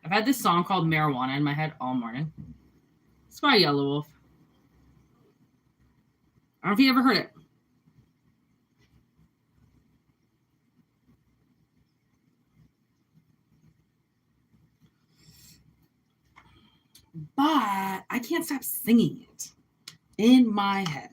I've had this song called Marijuana in my head all morning. It's by Yellow Wolf. I don't know if you ever heard it. But I can't stop singing it in my head.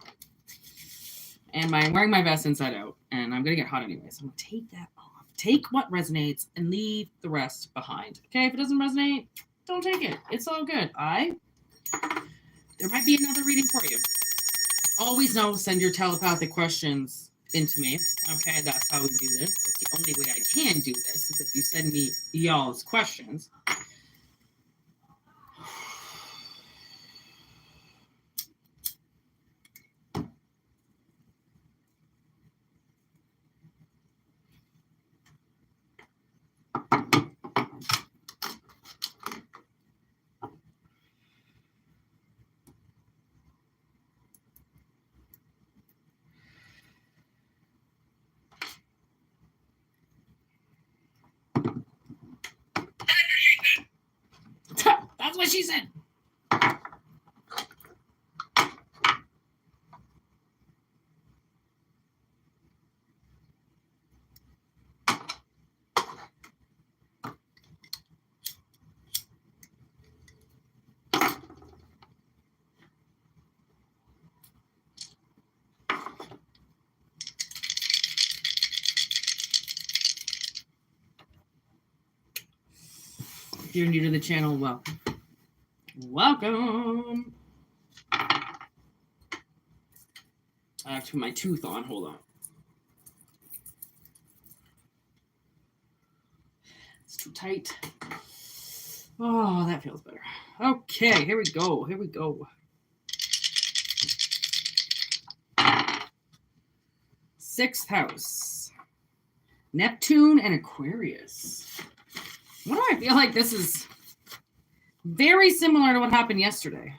And I'm wearing my vest inside out, and I'm going to get hot anyway, so I'm going to take that off. Take what resonates and leave the rest behind. Okay, if it doesn't resonate, don't take it. It's all good. There might be another reading for you. Always know, send your telepathic questions into me. Okay, that's how we do this. That's the only way I can do this, is if you send me y'all's questions. That's what she said. If you're new to the channel, welcome. Welcome. I have to put my tooth on. Hold on. It's too tight. Oh, that feels better. Okay, here we go. Here we go. Sixth house. Neptune and Aquarius. What do I feel like this is very similar to what happened yesterday?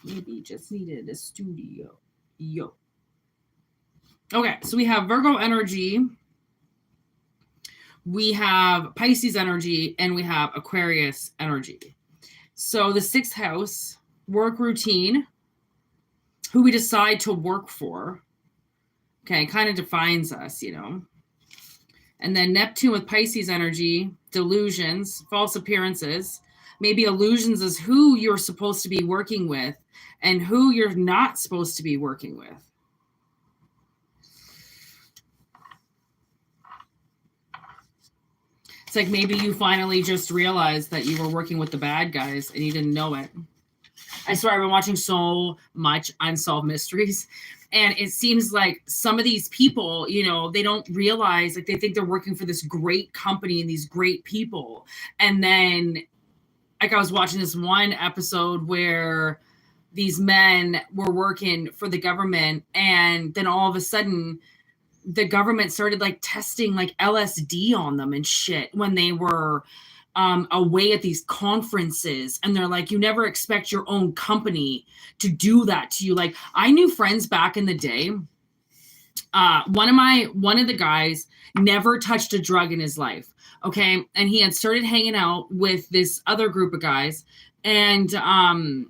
Maybe just needed a studio. Yo. Okay, so we have Virgo energy. We have Pisces energy, and we have Aquarius energy. So the sixth house, work routine, who we decide to work for. Okay, kind of defines us, you know. And then Neptune with Pisces energy, delusions, false appearances, maybe illusions as who you're supposed to be working with and who you're not supposed to be working with. It's like maybe you finally just realized that you were working with the bad guys and you didn't know it. I swear I've been watching so much Unsolved Mysteries, and it seems like some of these people, you know, they don't realize, like, they think they're working for this great company and these great people. And then, like, I was watching this one episode where these men were working for the government, and then all of a sudden the government started like testing like LSD on them and shit when they were away at these conferences. And they're like, you never expect your own company to do that to you. Like, I knew friends back in the day. One of the guys never touched a drug in his life. Okay. And he had started hanging out with this other group of guys. And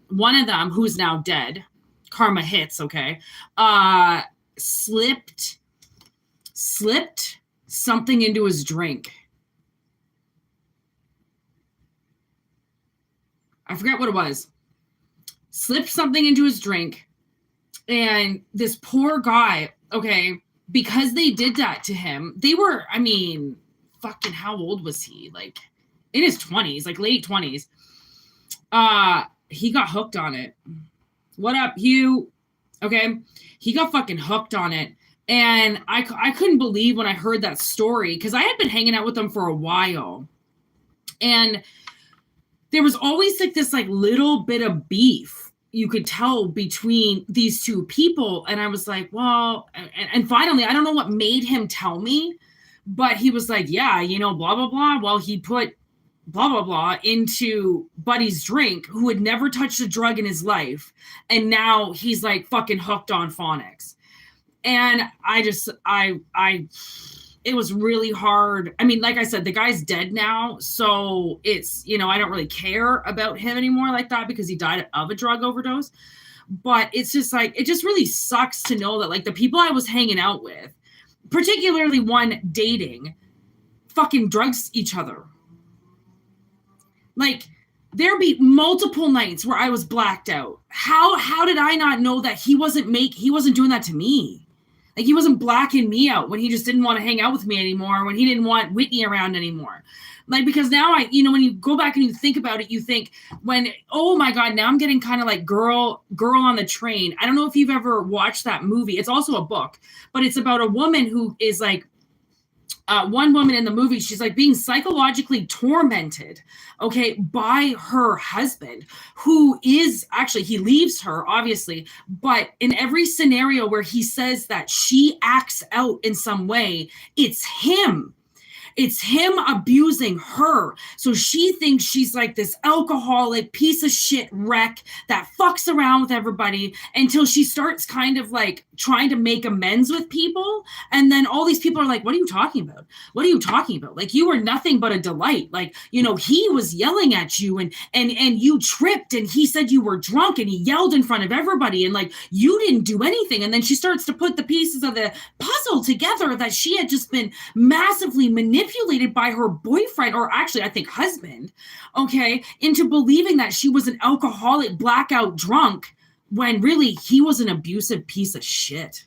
one of them, who's now dead, karma hits. Okay. Slipped something into his drink. I forget what it was. Slipped something into his drink. And this poor guy, okay, because they did that to him, they were, I mean, fucking how old was he? Like in his 20s, like late 20s. He got hooked on it. What up, Hugh? Okay. He got fucking hooked on it. And I couldn't believe when I heard that story, because I had been hanging out with them for a while. And there was always like this like little bit of beef you could tell between these two people. And I was like, well, and finally, I don't know what made him tell me, but he was like, yeah, you know, blah, blah, blah. Well, he put blah, blah, blah into Buddy's drink, who had never touched a drug in his life. And now he's like fucking hooked on phonics. And I it was really hard. I mean, like I said, the guy's dead now. So it's, you know, I don't really care about him anymore like that because he died of a drug overdose. But it's just like, it just really sucks to know that like the people I was hanging out with, particularly one dating, fucking drugs each other. Like, there be multiple nights where I was blacked out. How did I not know that he wasn't doing that to me? Like, he wasn't blacking me out when he just didn't want to hang out with me anymore, when he didn't want Whitney around anymore. Like, because now you know, when you go back and you think about it, you think oh my God, now I'm getting kind of like Girl on the Train. I don't know if you've ever watched that movie. It's also a book, but it's about a woman who is like, one woman in the movie, she's like being psychologically tormented, okay, by her husband, who is actually, he leaves her, obviously, but in every scenario where he says that she acts out in some way, it's him. It's him abusing her. So she thinks she's like this alcoholic piece of shit wreck that fucks around with everybody until she starts kind of like trying to make amends with people. And then all these people are like, what are you talking about? What are you talking about? Like, you were nothing but a delight. Like, you know, he was yelling at you and you tripped and he said you were drunk and he yelled in front of everybody and like, you didn't do anything. And then she starts to put the pieces of the puzzle together that she had just been massively manipulated by her boyfriend, or actually I think husband, okay, into believing that she was an alcoholic blackout drunk when really he was an abusive piece of shit.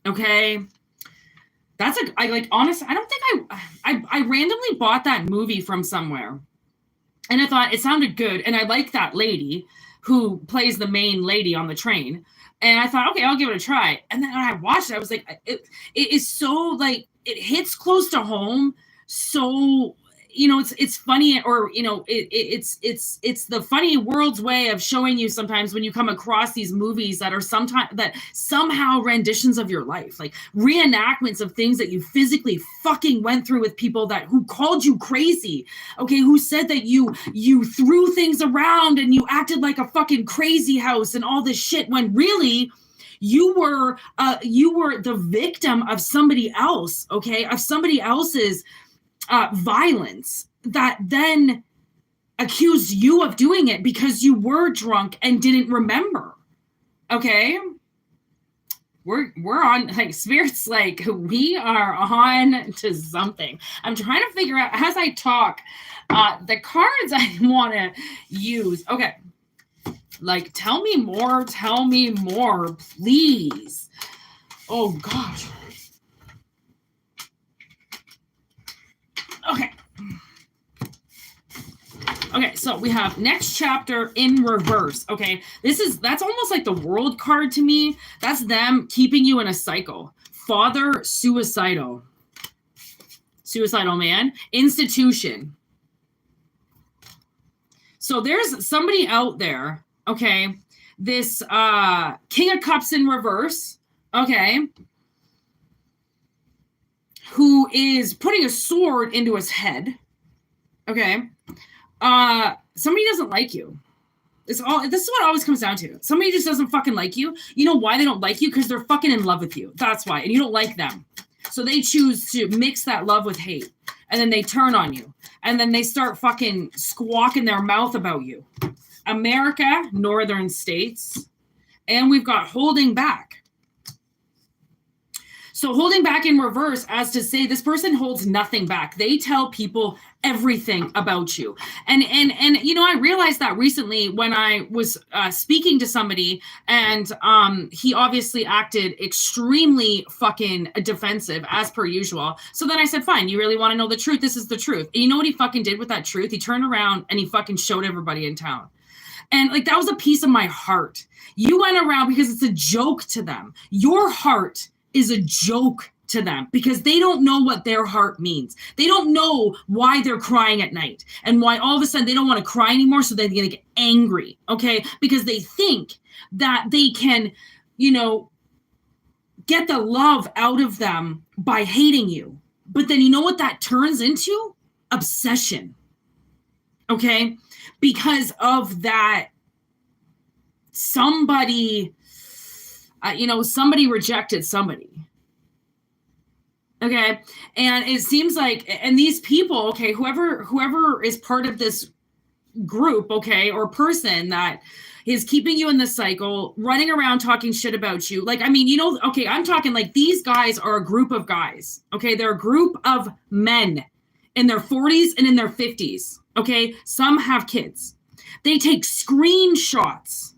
Okay, that's I like, honestly, I don't think I randomly bought that movie from somewhere and I thought it sounded good and I like that lady who plays the main lady on the train. And I thought, okay, I'll give it a try. And then when I watched it, I was like, it is so like, it hits close to home. So, you know, it's funny, or, you know, it's the funny world's way of showing you sometimes when you come across these movies that are somehow renditions of your life, like reenactments of things that you physically fucking went through with people who called you crazy, okay, who said that you threw things around and you acted like a fucking crazy house and all this shit, when really you were the victim of somebody else, okay, of somebody else's violence that then accused you of doing it because you were drunk and didn't remember. Okay, we're on, like, spirits, like, we are on to something. I'm trying to figure out as I talk the cards I want to use. Okay, like, tell me more, please. Oh gosh. Okay, so we have next chapter in reverse. Okay, that's almost like the world card to me. That's them keeping you in a cycle. Father, suicidal man, institution. So there's somebody out there, okay, this King of Cups in reverse, okay, who is putting a sword into his head, okay. Somebody doesn't like you. This is what it always comes down to. Somebody just doesn't fucking like you. You know why they don't like you? Because they're fucking in love with you. That's why. And you don't like them. So they choose to mix that love with hate. And then they turn on you. And then they start fucking squawking their mouth about you. America, northern states. And we've got holding back. So holding back in reverse, as to say this person holds nothing back. They tell people everything about you. And you know, I realized that recently when I was speaking to somebody, and he obviously acted extremely fucking defensive as per usual. So then I said, fine, you really want to know the truth? This is the truth. And you know what he fucking did with that truth? He turned around and he fucking showed everybody in town. And like, that was a piece of my heart. You went around because it's a joke to them. Your heart is a joke to them because they don't know what their heart means. They don't know why they're crying at night and why all of a sudden they don't want to cry anymore. So they're going to get angry. Okay. Because they think that they can, you know, get the love out of them by hating you. But then you know what that turns into? Obsession. Okay. Because of that, somebody rejected somebody. Okay. And it seems like, and these people, okay, whoever is part of this group, okay, or person that is keeping you in the cycle, running around talking shit about you. Like, I mean, you know, okay, I'm talking like these guys are a group of guys. Okay. They're a group of men in their 40s and in their 50s. Okay. Some have kids. They take screenshots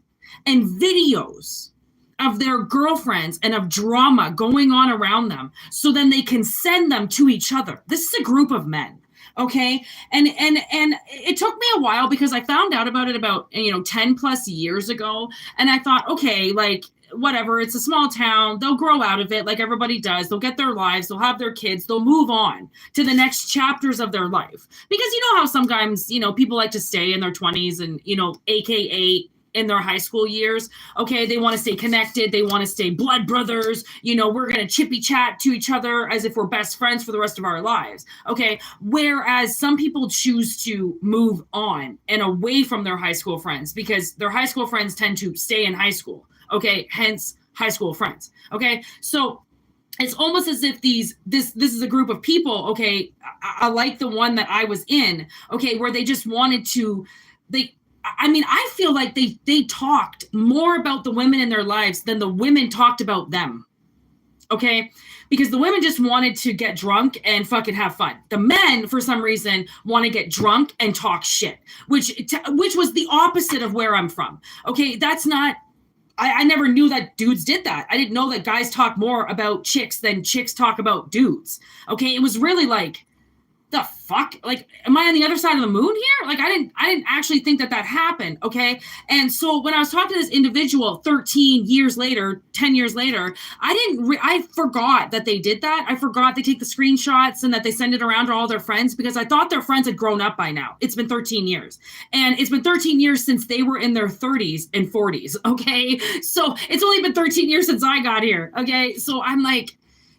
and videos of their girlfriends and of drama going on around them, so then they can send them to each other. This is a group of men. Okay. And it took me a while because I found out about it about, 10 plus years ago. And I thought, okay, like, whatever, it's a small town. They'll grow out of it like everybody does. They'll get their lives. They'll have their kids. They'll move on to the next chapters of their life. Because you know how sometimes, people like to stay in their 20s and, AKA in their high school years. Okay. They want to stay connected. They want to stay blood brothers. We're going to chippy chat to each other as if we're best friends for the rest of our lives. Okay. Whereas some people choose to move on and away from their high school friends because their high school friends tend to stay in high school. Okay. Hence high school friends. Okay. So it's almost as if this is a group of people. Okay. I like the one that I was in. Okay. Where they just wanted to, I feel like they talked more about the women in their lives than the women talked about them. Okay? Because the women just wanted to get drunk and fucking have fun. The men, for some reason, want to get drunk and talk shit, which was the opposite of where I'm from. Okay? That's not, I never knew that dudes did that. I didn't know that guys talk more about chicks than chicks talk about dudes. Okay? It was really like, the fuck? Like, am I on the other side of the moon here? Like, I didn't actually think that happened. Okay. And so when I was talking to this individual 13 years later, 10 years later, I forgot that they did that. I forgot they take the screenshots and that they send it around to all their friends because I thought their friends had grown up by now. It's been 13 years and it's been 13 years since they were in their 30s and 40s. Okay. So it's only been 13 years since I got here. Okay. So I'm like,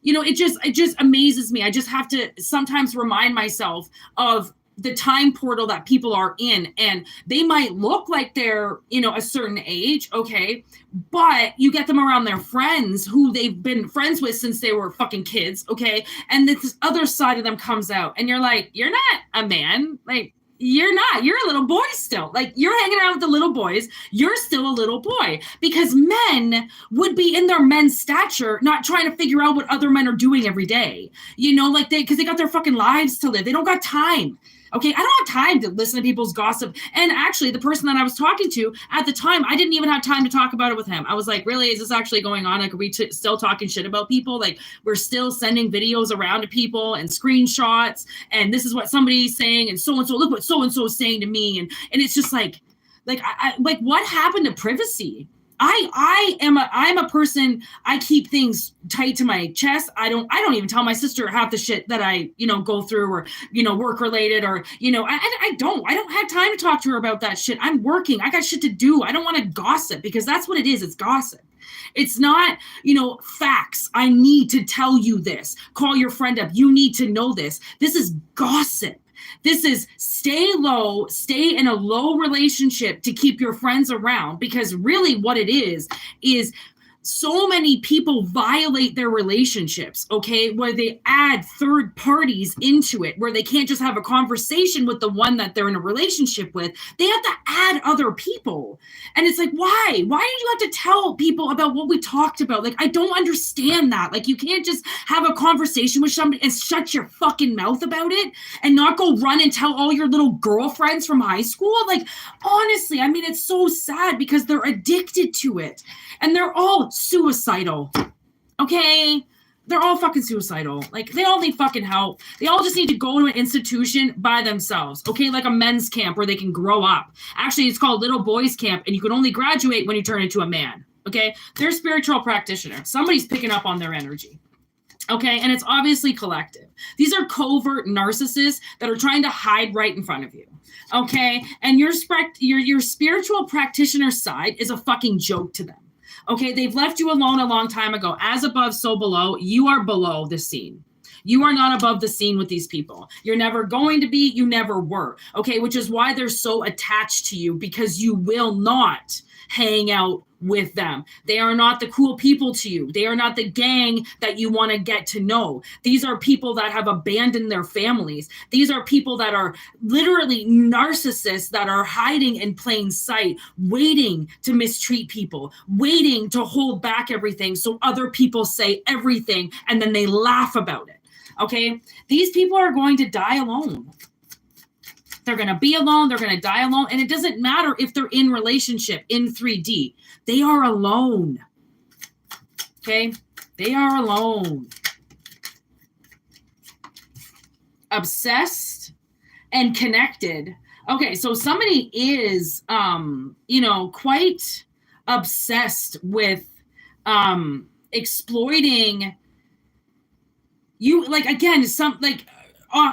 it just amazes me. I just have to sometimes remind myself of the time portal that people are in, and they might look like they're, a certain age. Okay. But you get them around their friends who they've been friends with since they were fucking kids. Okay. And this other side of them comes out and you're like, you're not a man. Like, you're not. You're a little boy still. Like, you're hanging out with the little boys. You're still a little boy because men would be in their men's stature, not trying to figure out what other men are doing every day. Because they got their fucking lives to live. They don't got time. Okay, I don't have time to listen to people's gossip. And actually, the person that I was talking to at the time, I didn't even have time to talk about it with him. I was like, really, is this actually going on? Like, are we still talking shit about people? Like, we're still sending videos around to people and screenshots. And this is what somebody's saying. And so, look what so-and-so is saying to me. And it's just like what happened to privacy? I'm a person, I keep things tight to my chest. I don't even tell my sister half the shit that I, go through or, work related or, I don't have time to talk to her about that shit. I'm working. I got shit to do. I don't want to gossip because that's what it is. It's gossip. It's not, facts. I need to tell you this. Call your friend up. You need to know this. This is gossip. This is stay low, stay in a low relationship to keep your friends around, because really what it is so many people violate their relationships, okay, where they add third parties into it, where they can't just have a conversation with the one that they're in a relationship with. They have to add other people. And it's like, why? Why did you have to tell people about what we talked about? Like, I don't understand that. Like, you can't just have a conversation with somebody and shut your fucking mouth about it and not go run and tell all your little girlfriends from high school. Like, honestly, I mean, it's so sad because they're addicted to it. And they're all suicidal. Okay? They're all fucking suicidal. Like, they all need fucking help. They all just need to go to an institution by themselves. Okay? Like a men's camp where they can grow up. Actually, it's called little boys camp, and you can only graduate when you turn into a man. Okay? They're a spiritual practitioner. Somebody's picking up on their energy. Okay? And it's obviously collective. These are covert narcissists that are trying to hide right in front of you. Okay? And your spiritual practitioner side is a fucking joke to them. Okay, they've left you alone a long time ago. As above, so below. You are below the scene. You are not above the scene with these people. You're never going to be. You never were. Okay, which is why they're so attached to you, because you will not hang out with them. They are not the cool people to you. They are not the gang that you want to get to know. These are people that have abandoned their families. These are people that are literally narcissists that are hiding in plain sight, waiting to mistreat people, waiting to hold back everything so other people say everything and then they laugh about it. Okay? These people are going to die alone. They're going to be alone. They're going to die alone. And it doesn't matter if they're in relationship in 3D. They are alone. Okay? They are alone. Obsessed and connected. Okay, so somebody is, quite obsessed with exploiting you. Like, again,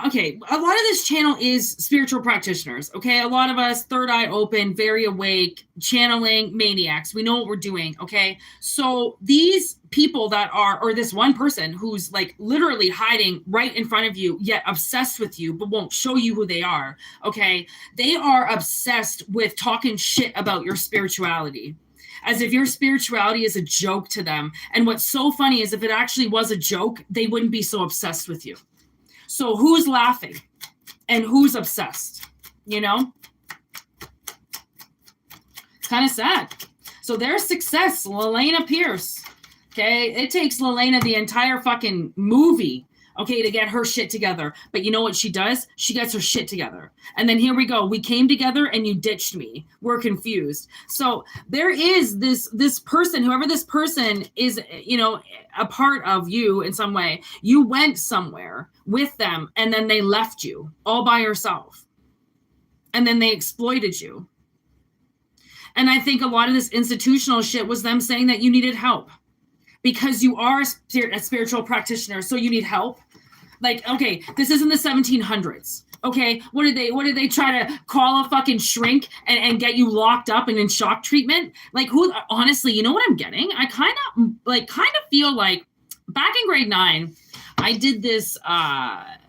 okay, a lot of this channel is spiritual practitioners, okay? A lot of us, third eye open, very awake, channeling maniacs. We know what we're doing, okay? So these people that are, or this one person who's like literally hiding right in front of you, yet obsessed with you, but won't show you who they are, okay? They are obsessed with talking shit about your spirituality, as if your spirituality is a joke to them. And what's so funny is if it actually was a joke, they wouldn't be so obsessed with you. So who's laughing and who's obsessed, you know? It's kind of sad. So their success, Lelena Pierce, okay? It takes Lelena the entire fucking movie, okay, to get her shit together. But you know what she does? She gets her shit together. And then here we go. We came together and you ditched me. We're confused. So there is this person, whoever this person is, a part of you in some way. You went somewhere with them and then they left you all by yourself. And then they exploited you. And I think a lot of this institutional shit was them saying that you needed help. Because you are a spiritual practitioner, so you need help. Like, okay, this isn't the 1700s. Okay, what did they try to call a fucking shrink and get you locked up and in shock treatment? Like, who? Honestly, you know what I'm getting? I kind of feel like back in grade 9, I did this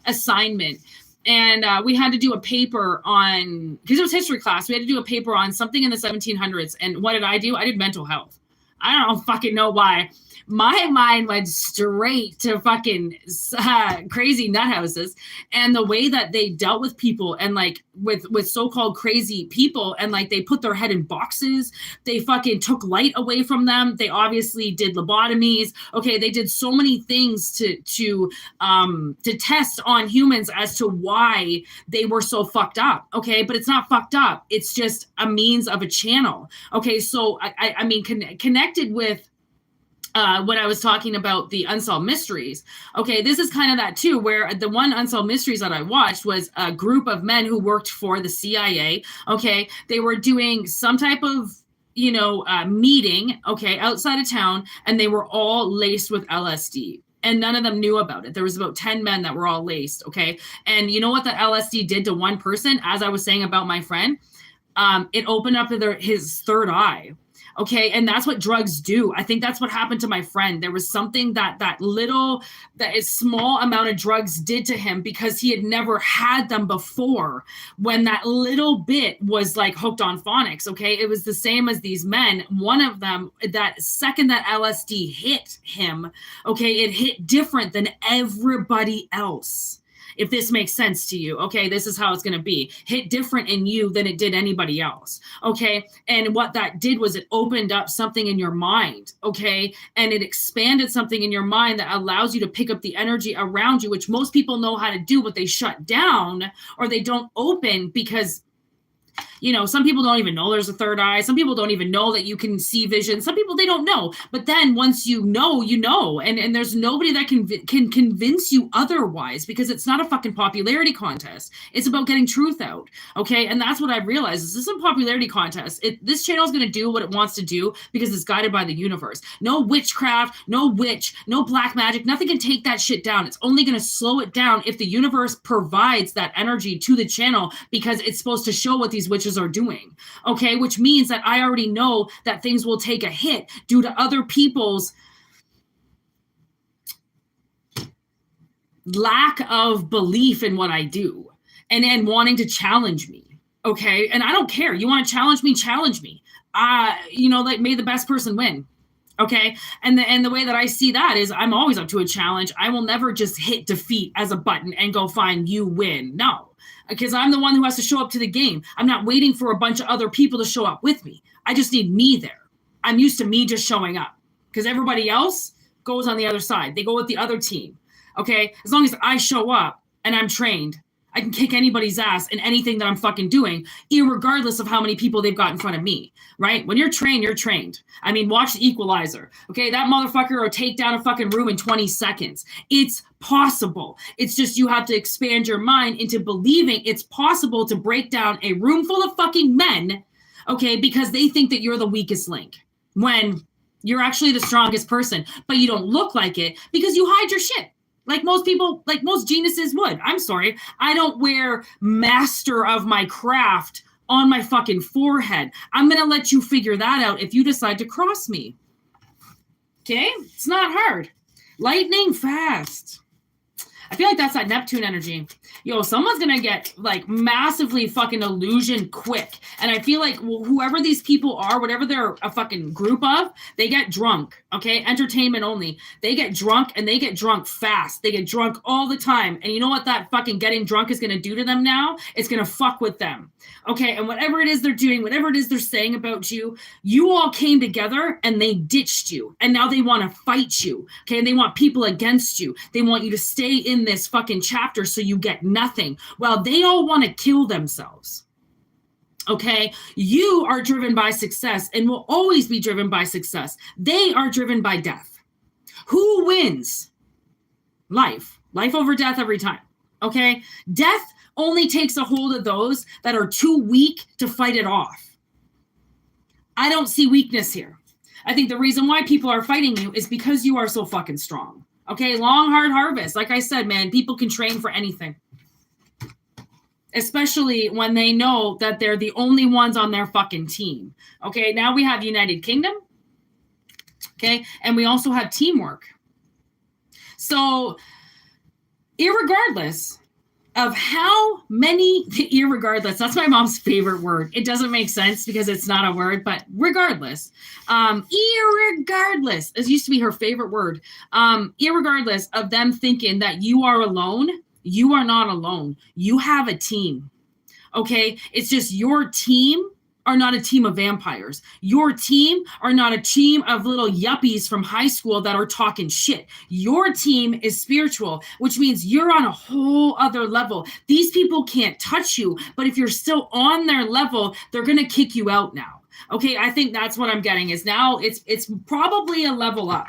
assignment. And we had to do a paper on, because it was history class, we had to do a paper on something in the 1700s. And what did? I did mental health. I don't fucking know why. My mind went straight to fucking crazy nut houses and the way that they dealt with people and like with so-called crazy people and like they put their head in boxes. They fucking took light away from them. They obviously did lobotomies. Okay, they did so many things to test on humans as to why they were so fucked up. Okay, but it's not fucked up. It's just a means of a channel. Okay, so I mean connected with when I was talking about the unsolved mysteries. Okay, this is kind of that too, where the one unsolved mysteries that I watched was a group of men who worked for the CIA. Okay, they were doing some type of meeting, okay, outside of town, and they were all laced with LSD. And none of them knew about it. There was about 10 men that were all laced, okay? And you know what the LSD did to one person, as I was saying about my friend? It opened up his third eye. Okay. And that's what drugs do. I think that's what happened to my friend. There was something that small amount of drugs did to him because he had never had them before when that little bit was like hooked on phonics. Okay. It was the same as these men. One of them, that second that LSD hit him, okay, it hit different than everybody else. If this makes sense to you, okay, this is how it's going to be. Hit different in you than it did anybody else, okay? And what that did was it opened up something in your mind, okay? And it expanded something in your mind that allows you to pick up the energy around you, which most people know how to do, but they shut down or they don't open because some people don't even know there's a third eye. Some people don't even know that you can see vision. Some people, they don't know. But then once you know. And there's nobody that can convince you otherwise because it's not a fucking popularity contest. It's about getting truth out. Okay. And that's what I realized is this is a popularity contest. This channel is going to do what it wants to do because it's guided by the universe. No witchcraft, no witch, no black magic. Nothing can take that shit down. It's only going to slow it down if the universe provides that energy to the channel because it's supposed to show what these witches are doing, okay, which means that I already know that things will take a hit due to other people's lack of belief in what I do and wanting to challenge me, okay, and I don't care. You want to challenge me? like may the best person win. Okay. And the way that I see that is I'm always up to a challenge. I will never just hit defeat as a button and go fine, you win. No, because I'm the one who has to show up to the game. I'm not waiting for a bunch of other people to show up with me. I just need me there. I'm used to me just showing up because everybody else goes on the other side. They go with the other team. Okay. As long as I show up and I'm trained, I can kick anybody's ass in anything that I'm fucking doing, irregardless of how many people they've got in front of me, right? When you're trained, you're trained. I mean, watch The Equalizer, okay? That motherfucker will take down a fucking room in 20 seconds. It's possible. It's just you have to expand your mind into believing it's possible to break down a room full of fucking men, okay, because they think that you're the weakest link when you're actually the strongest person, but you don't look like it because you hide your shit. Like most people, like most geniuses would. I'm sorry. I don't wear master of my craft on my fucking forehead. I'm going to let you figure that out if you decide to cross me. Okay? It's not hard. Lightning fast. I feel like that's that Neptune energy. Yo, someone's going to get like massively fucking illusion quick. And I feel like whoever these people are, whatever they're a fucking group of, they get drunk. Okay. Entertainment only. They get drunk and they get drunk fast. They get drunk all the time. And you know what that fucking getting drunk is going to do to them now? It's going to fuck with them. Okay. And whatever it is they're doing, whatever it is they're saying about you, you all came together and they ditched you. And now they want to fight you. Okay. And they want people against you. They want you to stay in this fucking chapter so you get nothing. Well, they all want to kill themselves. Okay. You are driven by success and will always be driven by success. They are driven by death. Who wins? Life. Life over death every time. Okay. Death only takes a hold of those that are too weak to fight it off. I don't see weakness here. I think the reason why people are fighting you is because you are so fucking strong. Okay. Long, hard harvest. Like I said, man, people can train for anything. Especially when they know that they're the only ones on their fucking team. Okay, now we have United Kingdom. Okay, and we also have teamwork. So, irregardless of how many, irregardless, that's my mom's favorite word. It doesn't make sense because it's not a word, but regardless, irregardless, it used to be her favorite word. Irregardless of them thinking that you are alone, you are not alone. You have a team, okay? It's just your team are not a team of vampires. Your team are not a team of little yuppies from high school that are talking shit. Your team is spiritual, which means you're on a whole other level. These people can't touch you, but if you're still on their level, they're going to kick you out now, okay? I think that's what I'm getting is now it's probably a level up.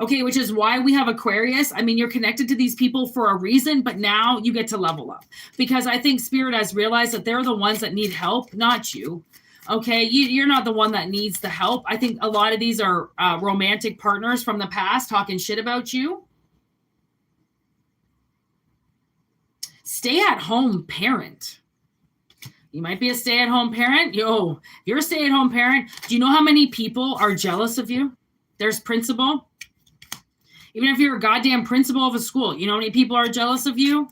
Okay, which is why we have Aquarius. I mean, you're connected to these people for a reason, but now you get to level up. Because I think Spirit has realized that they're the ones that need help, not you. Okay, you're not the one that needs the help. I think a lot of these are romantic partners from the past talking shit about you. Stay-at-home parent. You might be a stay-at-home parent. Yo, if you're a stay-at-home parent, do you know how many people are jealous of you? There's principal. Even if you're a goddamn principal of a school, you know how many people are jealous of you?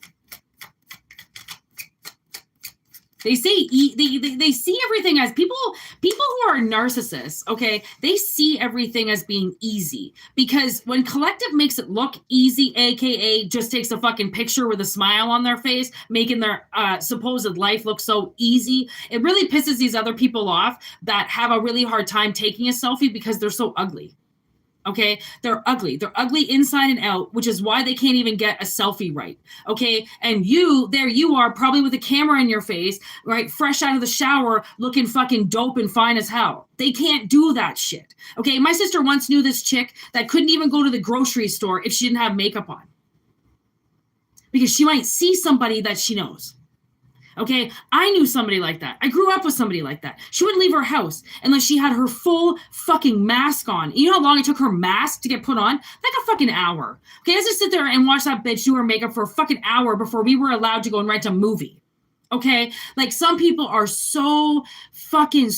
They say they see everything as people who are narcissists, okay? They see everything as being easy because when collective makes it look easy, aka just takes a fucking picture with a smile on their face, making their supposed life look so easy, it really pisses these other people off that have a really hard time taking a selfie because they're so ugly. Okay, they're ugly. They're ugly inside and out, which is why they can't even get a selfie right. Okay, and there you are, probably with a camera in your face, right? Fresh out of the shower, looking fucking dope and fine as hell. They can't do that shit. Okay, my sister once knew this chick that couldn't even go to the grocery store if she didn't have makeup on. Because she might see somebody that she knows. Okay, I knew somebody like that. I grew up with somebody like that. She wouldn't leave her house unless she had her full fucking mask on. You know how long it took her mask to get put on? Like a fucking hour. Okay, I just sit there and watch that bitch do her makeup for a fucking hour before we were allowed to go and rent a movie. Okay, like some people are so fucking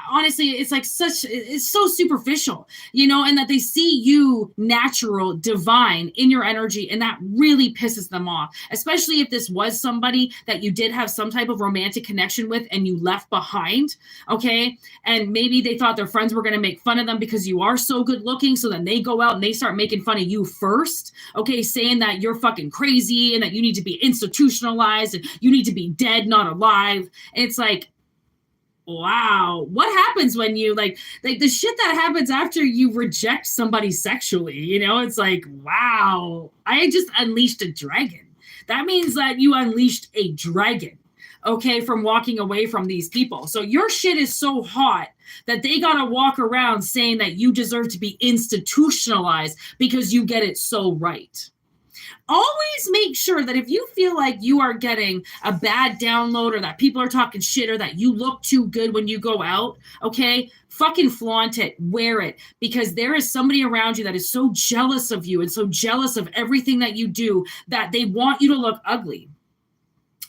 honestly, it's like it's so superficial, and that they see you natural, divine in your energy, and that really pisses them off, especially if this was somebody that you did have some type of romantic connection with and you left behind. Okay, and maybe they thought their friends were going to make fun of them because you are so good looking, so then they go out and they start making fun of you first. Okay, saying that you're fucking crazy and that you need to be institutionalized and you need to be dead, not alive. And it's like, wow, what happens when you like the shit that happens after you reject somebody sexually? It's like, wow, I just unleashed a dragon. That means that you unleashed a dragon, okay, from walking away from these people. So your shit is so hot that they got to walk around saying that you deserve to be institutionalized because you get it so right. Always make sure that if you feel like you are getting a bad download or that people are talking shit or that you look too good when you go out, okay, fucking flaunt it, wear it, because there is somebody around you that is so jealous of you and so jealous of everything that you do that they want you to look ugly.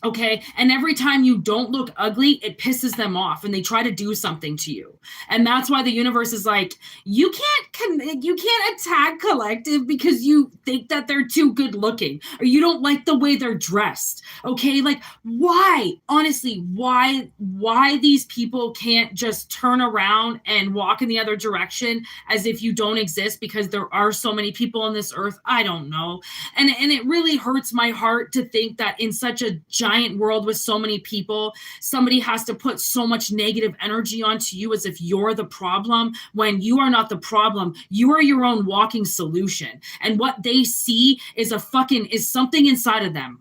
Okay. And every time you don't look ugly, it pisses them off and they try to do something to you. And that's why the universe is like, you can't attack Collective because you think that they're too good looking or you don't like the way they're dressed. Okay. Like why, honestly, why these people can't just turn around and walk in the other direction as if you don't exist because there are so many people on this earth. I don't know. And it really hurts my heart to think that in such a giant world with so many people, somebody has to put so much negative energy onto you as if you're the problem when you are not the problem. You are your own walking solution. And what they see is something inside of them.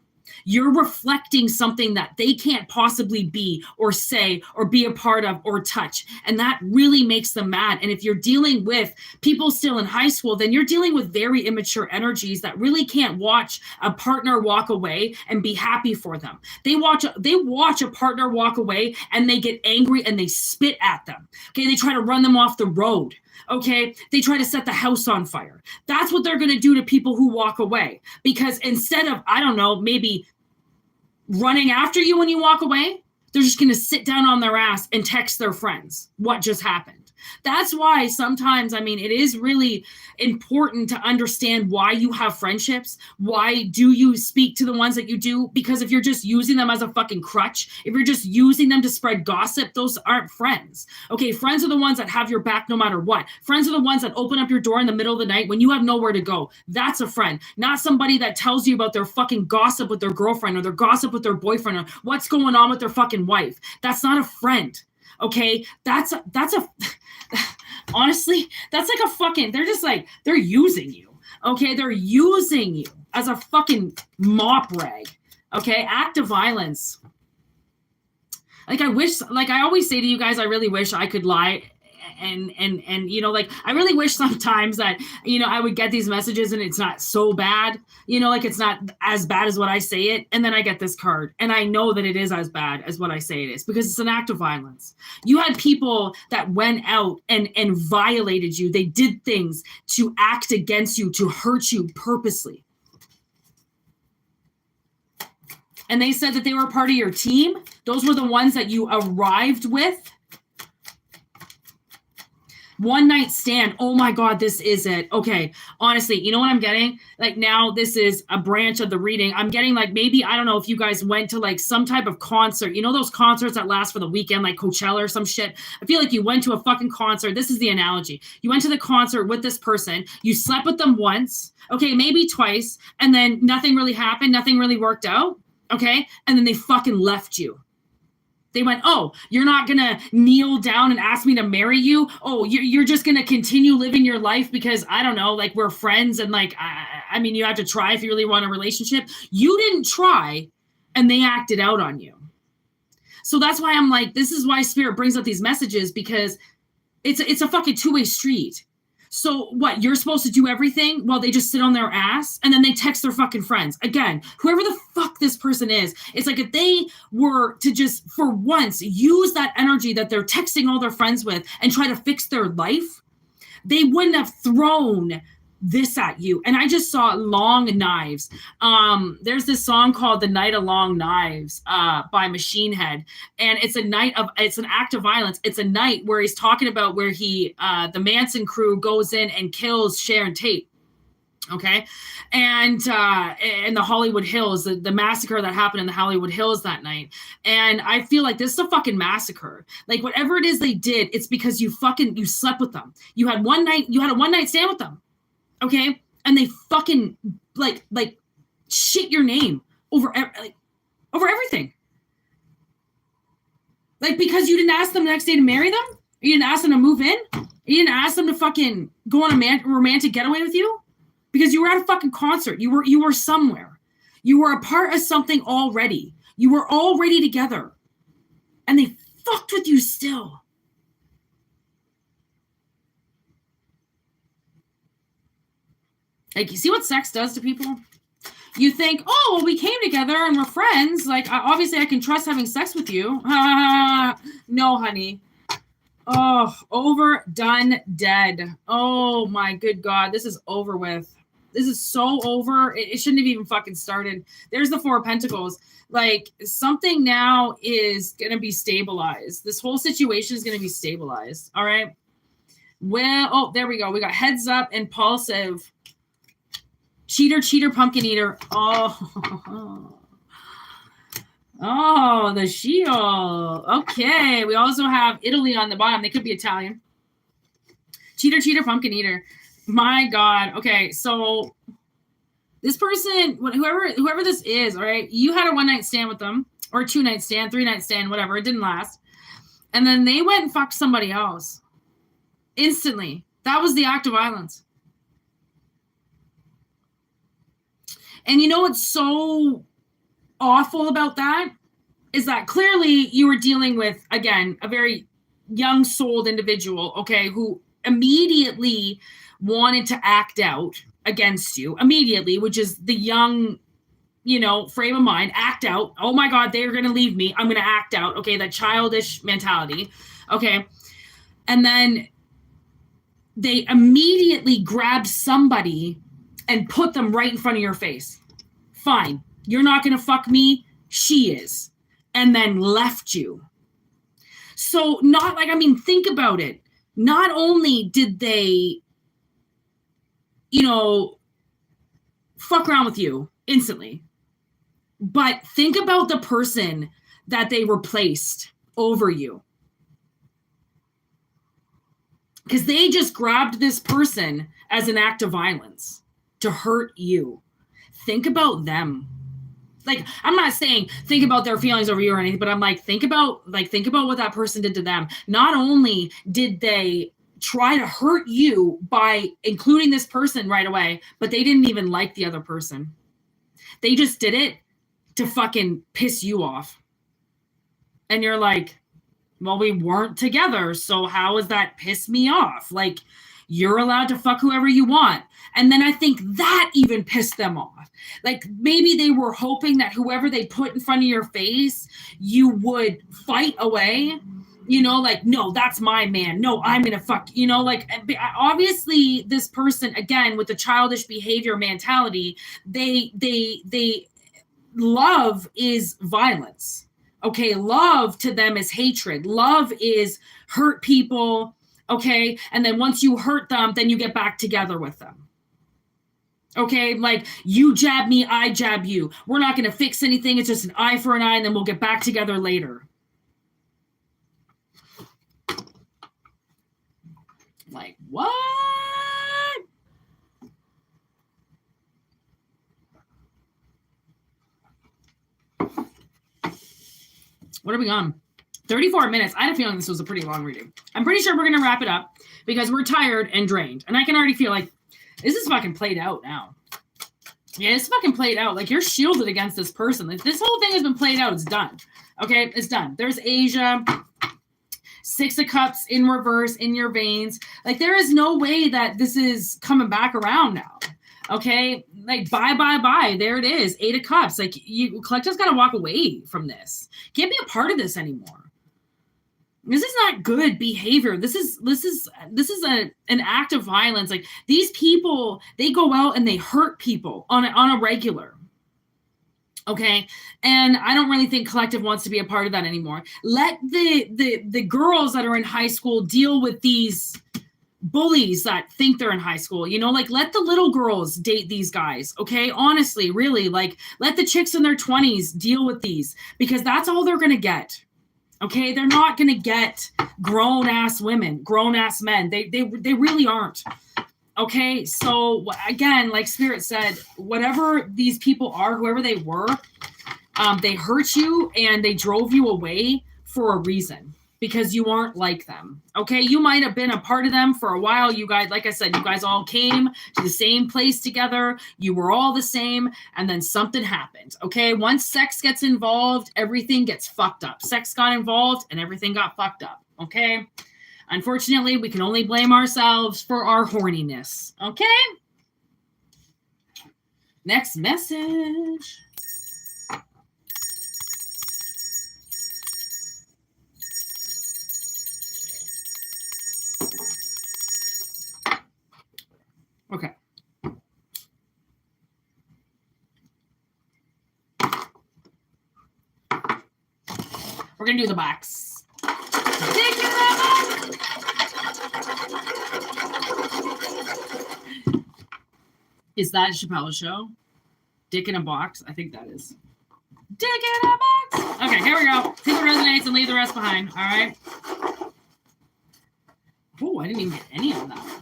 You're reflecting something that they can't possibly be or say or be a part of or touch. And that really makes them mad. And if you're dealing with people still in high school, then you're dealing with very immature energies that really can't watch a partner walk away and be happy for them. They watch a partner walk away and they get angry and they spit at them. Okay, they try to run them off the road. Okay, they try to set the house on fire. That's what they're going to do to people who walk away. Because instead of, I don't know, maybe running after you when you walk away, they're just going to sit down on their ass and text their friends what just happened. That's why sometimes, it is really important to understand why you have friendships. Why do you speak to the ones that you do? Because if you're just using them as a fucking crutch, if you're just using them to spread gossip, those aren't friends. Okay, friends are the ones that have your back no matter what. Friends are the ones that open up your door in the middle of the night when you have nowhere to go. That's a friend, not somebody that tells you about their fucking gossip with their girlfriend or their gossip with their boyfriend or what's going on with their fucking wife. That's not a friend. Okay, that's a honestly, that's like a fucking, they're using you. Okay, they're using you as a fucking mop rag. Okay, act of violence. Like I always say to you guys, I really wish I could lie. And I really wish sometimes that, I would get these messages and it's not so bad, it's not as bad as what I say it. And then I get this card and I know that it is as bad as what I say it is because it's an act of violence. You had people that went out and violated you. They did things to act against you, to hurt you purposely. And they said that they were part of your team. Those were the ones that you arrived with. One night stand. Oh my God, this is it. Okay. Honestly, you know what I'm getting? Like now this is a branch of the reading. I'm getting like, maybe, I don't know if you guys went to like some type of concert, those concerts that last for the weekend, like Coachella or some shit. I feel like you went to a fucking concert. This is the analogy. You went to the concert with this person. You slept with them once. Okay. Maybe twice. And then nothing really happened. Nothing really worked out. Okay. And then they fucking left you. They went, oh, you're not going to kneel down and ask me to marry you? Oh, you're just going to continue living your life because, I don't know, like we're friends and like, you have to try if you really want a relationship. You didn't try and they acted out on you. So that's why I'm like, this is why Spirit brings up these messages because it's a fucking two-way street. So what, you're supposed to do everything while they just sit on their ass and then they text their fucking friends. Again, whoever the fuck this person is, it's like if they were to just for once use that energy that they're texting all their friends with and try to fix their life, they wouldn't have thrown this at you. And I just saw long knives. There's this song called The Night of Long Knives by Machine Head. And it's an act of violence. It's a night where he's talking about where the Manson crew goes in and kills Sharon Tate. Okay. And the Hollywood Hills, the massacre that happened in the Hollywood Hills that night. And I feel like this is a fucking massacre. Like whatever it is they did, it's because you slept with them. You had a one night stand with them. Okay. And they fucking like shit your name over everything. Like, because you didn't ask them the next day to marry them? You didn't ask them to move in? You didn't ask them to fucking go on a romantic getaway with you? Because you were at a fucking concert. You were somewhere. You were a part of something already. You were already together. And they fucked with you still. Like, you see what sex does to people? You think, oh, well, we came together and we're friends. Like, obviously I can trust having sex with you. No, honey. Oh, over, done, dead. Oh, my good God. This is over with. This is so over. It shouldn't have even fucking started. There's the Four of Pentacles. Like, something now is going to be stabilized. This whole situation is going to be stabilized. All right. Well, oh, there we go. We got heads up, impulsive. Cheater, pumpkin eater. Oh. Oh, the shield. Okay. We also have Italy on the bottom. They could be Italian. Cheater, pumpkin eater. My God. Okay. So this person, whoever this is, all right, you had a one night stand with them, or 2 night stand, 3 night stand, whatever. It didn't last. And then they went and fucked somebody else instantly. That was the act of violence. And you know what's so awful about that is that clearly you were dealing with, again, a very young souled individual, okay, who immediately wanted to act out against you immediately, which is the young, frame of mind. Act out. Oh my God, they're going to leave me. I'm going to act out. Okay. That childish mentality. Okay. And then they immediately grabbed somebody and put them right in front of your face. Fine. You're not going to fuck me. She is. And then left you. So think about it. Not only did they, fuck around with you instantly, but think about the person that they replaced over you. Because they just grabbed this person as an act of violence to hurt you. Think about them. Like, I'm not saying think about their feelings over you or anything, but I'm like, think about what that person did to them. Not only did they try to hurt you by including this person right away, but they didn't even like the other person. They just did it to fucking piss you off. And you're like, well, we weren't together, so how does that piss me off? Like, you're allowed to fuck whoever you want. And then I think that even pissed them off. Like, maybe they were hoping that whoever they put in front of your face, you would fight away. No, that's my man. No, I'm going to fuck, obviously this person, again, with the childish behavior mentality, they love is violence. Okay. Love to them is hatred. Love is hurt people. Okay. And then once you hurt them, then you get back together with them. Okay. Like, you jab me, I jab you. We're not going to fix anything. It's just an eye for an eye, and then we'll get back together later. Like, what? What are we on? 34 minutes. I had a feeling this was a pretty long reading. I'm pretty sure we're going to wrap it up because we're tired and drained. And I can already feel like this is fucking played out now. Yeah, it's fucking played out. Like, you're shielded against this person. Like, this whole thing has been played out. It's done. Okay, it's done. There's Asia. 6 of Cups in reverse in your veins. Like, there is no way that this is coming back around now. Okay, like, bye. There it is. 8 of Cups. Like, Collective's got to walk away from this. Can't be a part of this anymore. This is not good behavior. This is an act of violence. Like, these people, they go out and they hurt people on a regular. Okay. And I don't really think Collective wants to be a part of that anymore. Let the girls that are in high school deal with these bullies that think they're in high school, you know, like, let the little girls date these guys. Okay. Honestly, really, like, let the chicks in their 20s deal with these, because that's all they're going to get. Okay. They're not going to get grown ass women, grown ass men. They really aren't. Okay, so again, like Spirit said, whatever these people are, whoever they were, they hurt you and they drove you away for a reason, because you aren't like them. Okay, you might have been a part of them for a while. You guys, like I said, you guys all came to the same place together. You were all the same, and then something happened. Okay, once sex gets involved, everything gets fucked up. Sex got involved and everything got fucked up. Okay. Unfortunately, we can only blame ourselves for our horniness. Okay? Next message. Okay. We're going to do the box. Is that Chappelle's show? Dick in a box? I think that is. Dick in a box! Okay, here we go. Take what resonates and leave the rest behind. All right. Oh, I didn't even get any on that one.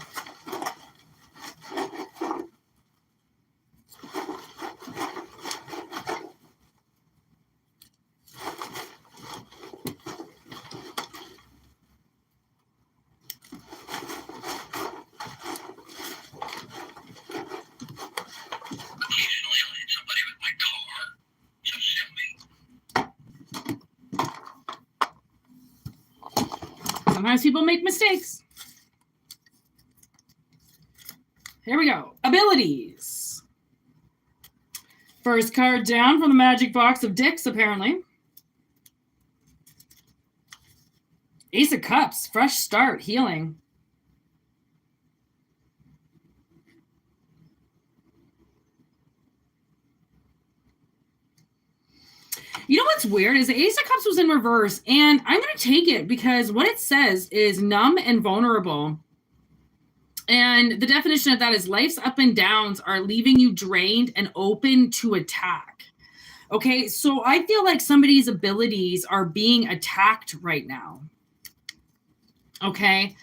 Sometimes people make mistakes. Here we go. Abilities. First card down from the magic box of dicks, apparently. Ace of Cups. Fresh start. Healing. You know what's weird is the Ace of Cups was in reverse, and I'm going to take it because what it says is numb and vulnerable. And the definition of that is life's up and downs are leaving you drained and open to attack. Okay, so I feel like somebody's abilities are being attacked right now. Okay,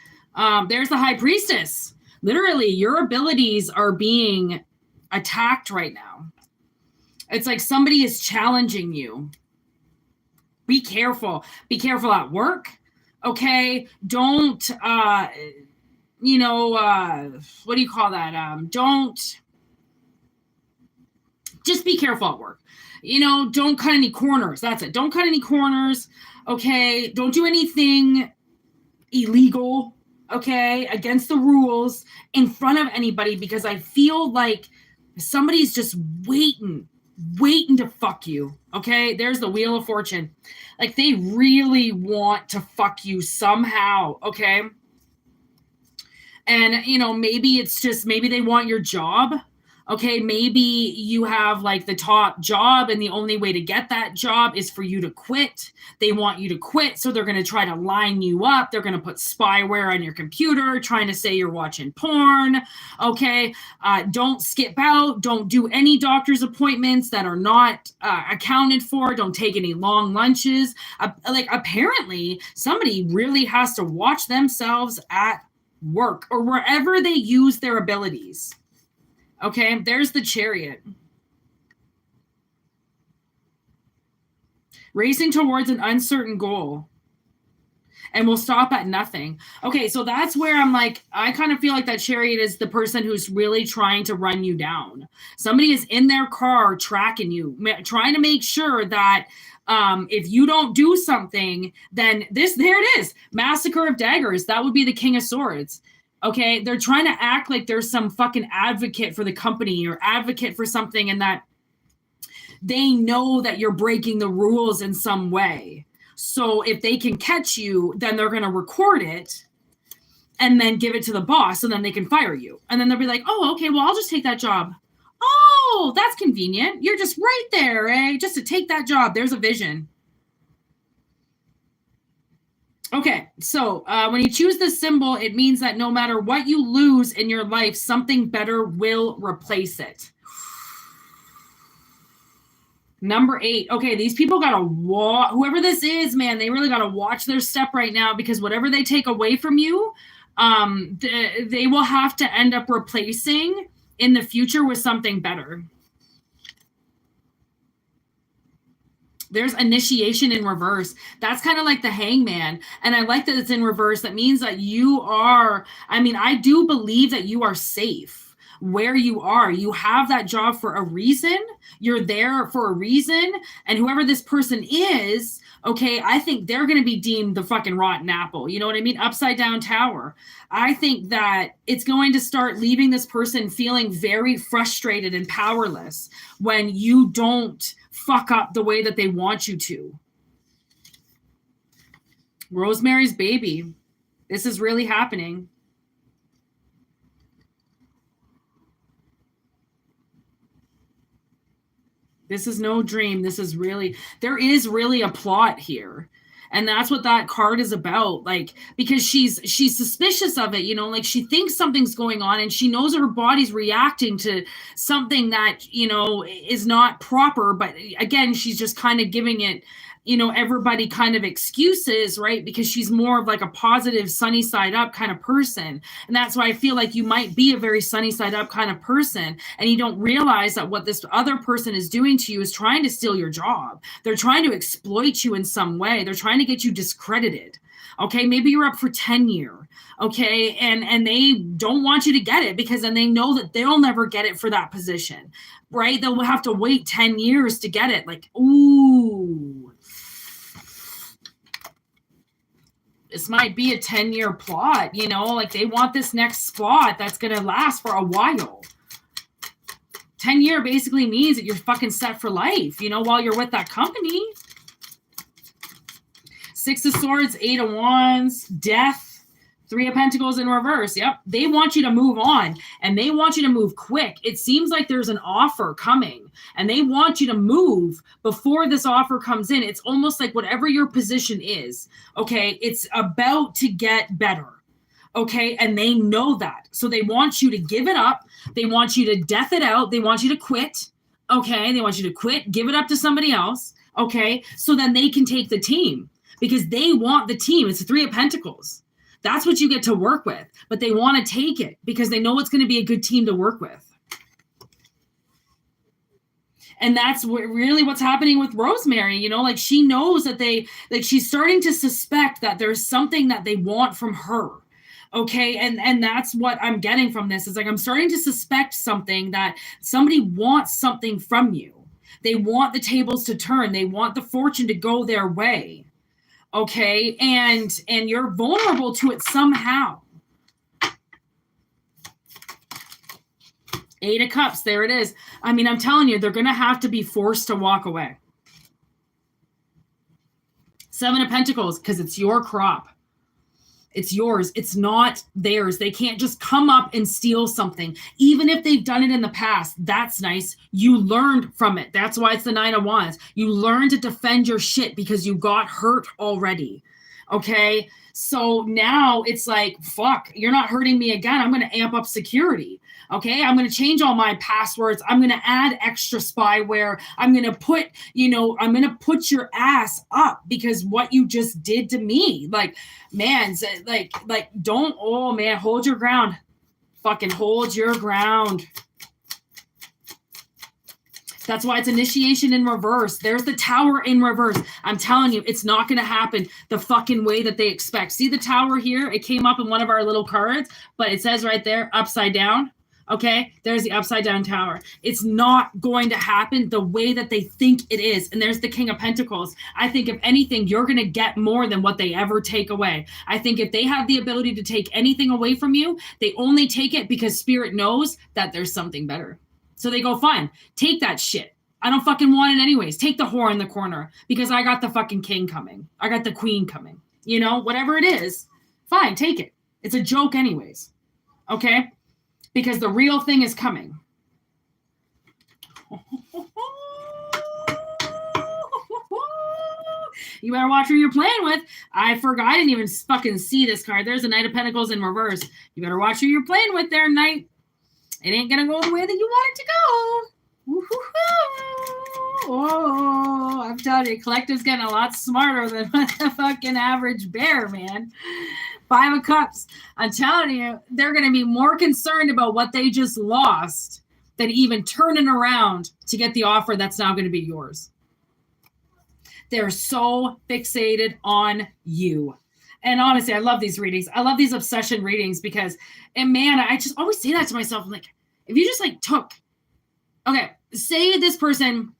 there's the High Priestess. Literally, your abilities are being attacked right now. It's like somebody is challenging you. Be careful. Be careful at work. Okay. Don't, what do you call that? Don't, just be careful at work. You know, don't cut any corners. That's it. Don't cut any corners. Okay. Don't do anything illegal. Okay. Against the rules in front of anybody, because I feel like somebody's just waiting to fuck you. Okay, there's the Wheel of Fortune. Like, they really want to fuck you somehow. Okay, and you know, maybe it's just, maybe they want your job. Okay, maybe you have like the top job and the only way to get that job is for you to quit. They want you to quit, so they're going to try to line you up. They're going to put spyware on your computer, trying to say you're watching porn. Okay, don't skip out. Don't do any doctor's appointments that are not accounted for. Don't take any long lunches. Like, apparently, somebody really has to watch themselves at work or wherever they use their abilities. Okay, there's the Chariot. Racing towards an uncertain goal. And will stop at nothing. Okay, so that's where I'm like, I kind of feel like that Chariot is the person who's really trying to run you down. Somebody is in their car tracking you, trying to make sure that if you don't do something, then there it is. Massacre of Daggers. That would be the King of Swords. Okay, they're trying to act like there's some fucking advocate for the company or advocate for something, and that they know that you're breaking the rules in some way. So if they can catch you, then they're going to record it and then give it to the boss, and then they can fire you. And then they'll be like, oh, okay, well, I'll just take that job. Oh, that's convenient. You're just right there, eh? Just to take that job. There's a vision. Okay, so when you choose this symbol, it means that no matter what you lose in your life, something better will replace it. Number 8. Okay, these people got to whoever this is, man, they really got to watch their step right now, because whatever they take away from you, they will have to end up replacing in the future with something better. There's initiation in reverse. That's kind of like the Hangman. And I like that it's in reverse. That means that you are, I do believe that you are safe where you are. You have that job for a reason. You're there for a reason. And whoever this person is, okay, I think they're going to be deemed the fucking rotten apple. You know what I mean? Upside down tower. I think that it's going to start leaving this person feeling very frustrated and powerless when you don't fuck up the way that they want you to. Rosemary's Baby. This is really happening. This is no dream. This is really, there is really a plot here. And that's what that card is about. Like, because she's suspicious of it, like she thinks something's going on, and she knows her body's reacting to something that, is not proper. But again, she's just kind of giving it, everybody kind of excuses, right? Because she's more of like a positive, sunny side up kind of person. And that's why I feel like you might be a very sunny side up kind of person, and you don't realize that what this other person is doing to you is trying to steal your job. They're trying to exploit you in some way. They're trying to get you discredited. Okay, maybe you're up for tenure. Okay, and they don't want you to get it, because then they know that they'll never get it for that position, right? They'll have to wait 10 years to get it. Like, ooh. This might be a 10-year plot, like they want this next spot that's going to last for a while. 10-year basically means that you're fucking set for life, while you're with that company. 6 of Swords, 8 of Wands, Death, 3 of Pentacles in reverse. Yep. They want you to move on, and they want you to move quick. It seems like there's an offer coming, and they want you to move before this offer comes in. It's almost like whatever your position is, okay, it's about to get better. Okay. And they know that. So they want you to give it up. They want you to death it out. They want you to quit. Okay. They want you to quit, give it up to somebody else. Okay. So then they can take the team, because they want the team. It's the 3 of Pentacles. That's what you get to work with, but they want to take it because they know it's going to be a good team to work with. And that's really what's happening with Rosemary. Like she knows that she's starting to suspect that there's something that they want from her. Okay. And that's what I'm getting from this. It's like, I'm starting to suspect something, that somebody wants something from you. They want the tables to turn. They want the fortune to go their way. Okay, and you're vulnerable to it somehow. 8 of Cups, there it is. I'm telling you, they're going to have to be forced to walk away. 7 of Pentacles, because it's your crop. It's yours. It's not theirs. They can't just come up and steal something. Even if they've done it in the past, that's nice. You learned from it. That's why it's the 9 of Wands. You learned to defend your shit because you got hurt already. Okay? So now it's like, fuck, you're not hurting me again. I'm going to amp up security. Okay, I'm going to change all my passwords. I'm going to add extra spyware. I'm going to put, I'm going to put your ass up because what you just did to me. Like, man, don't, oh man, hold your ground. Fucking hold your ground. That's why it's initiation in reverse. There's the Tower in reverse. I'm telling you, it's not going to happen the fucking way that they expect. See the Tower here? It came up in one of our little cards, but it says right there, upside down. Okay, there's the upside down Tower. It's not going to happen the way that they think it is. And there's the King of Pentacles. I think if anything, you're going to get more than what they ever take away. I think if they have the ability to take anything away from you, they only take it because Spirit knows that there's something better. So they go, fine, take that shit. I don't fucking want it anyways. Take the whore in the corner because I got the fucking king coming. I got the queen coming. You know, whatever it is, fine, take it. It's a joke anyways. Okay? Because the real thing is coming. You better watch who you're playing with. I forgot. I didn't even fucking see this card. There's a Knight of Pentacles in reverse. You better watch who you're playing with there, Knight. It ain't going to go the way that you want it to go. Oh, I'm telling you, Collective's getting a lot smarter than a fucking average bear, man. 5 of Cups. I'm telling you, they're going to be more concerned about what they just lost than even turning around to get the offer that's now going to be yours. They're so fixated on you. And honestly, I love these readings. I love these obsession readings because, and man, I just always say that to myself. I'm like, if you just like took, okay, say this person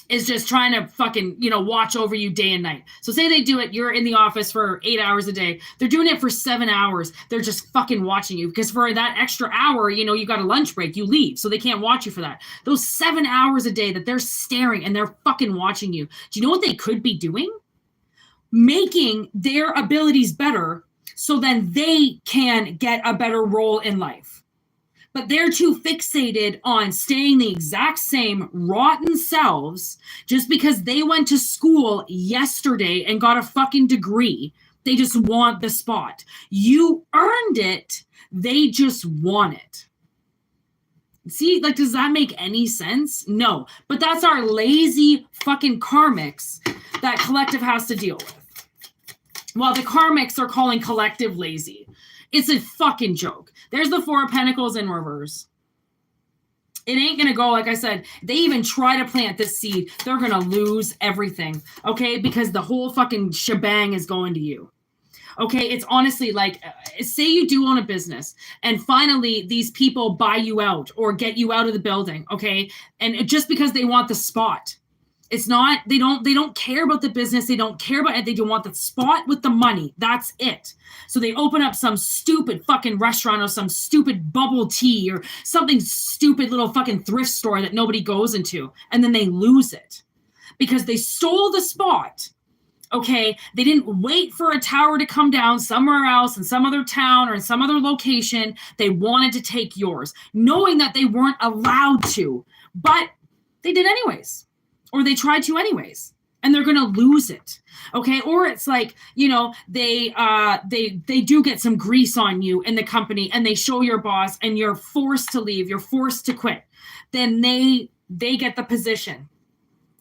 is just trying to fucking, you know, watch over you day and night. So say they do it, you're in the office for 8 hours a day. They're doing it for 7 hours. They're just fucking watching you because for that extra hour, you know, you got a lunch break, you leave. So they can't watch you for that. Those 7 hours a day that they're staring and they're fucking watching you. Do you know what they could be doing? Making their abilities better so then they can get a better role in life. But they're too fixated on staying the exact same rotten selves just because they went to school yesterday and got a fucking degree. They just want the spot. You earned it. They just want it. See, like, does that make any sense? No. But that's our lazy fucking karmics that Collective has to deal with. Well, the karmics are calling Collective lazy. It's a fucking joke. There's the 4 of Pentacles in reverse. It ain't going to go, like I said, they even try to plant this seed, they're going to lose everything, okay? Because the whole fucking shebang is going to you. Okay, it's honestly like, say you do own a business and finally these people buy you out or get you out of the building, okay? And just because they want the spot. It's not, they don't care about the business. They don't care about it. They don't want the spot with the money. That's it. So they open up some stupid fucking restaurant or some stupid bubble tea or something stupid little fucking thrift store that nobody goes into. And then they lose it because they stole the spot. Okay. They didn't wait for a tower to come down somewhere else in some other town or in some other location. They wanted to take yours, knowing that they weren't allowed to, but they did anyways. Or they tried to anyways, and they're going to lose it. Okay. Or it's like, you know, they do get some grease on you in the company and they show your boss and you're forced to leave. You're forced to quit. Then they get the position.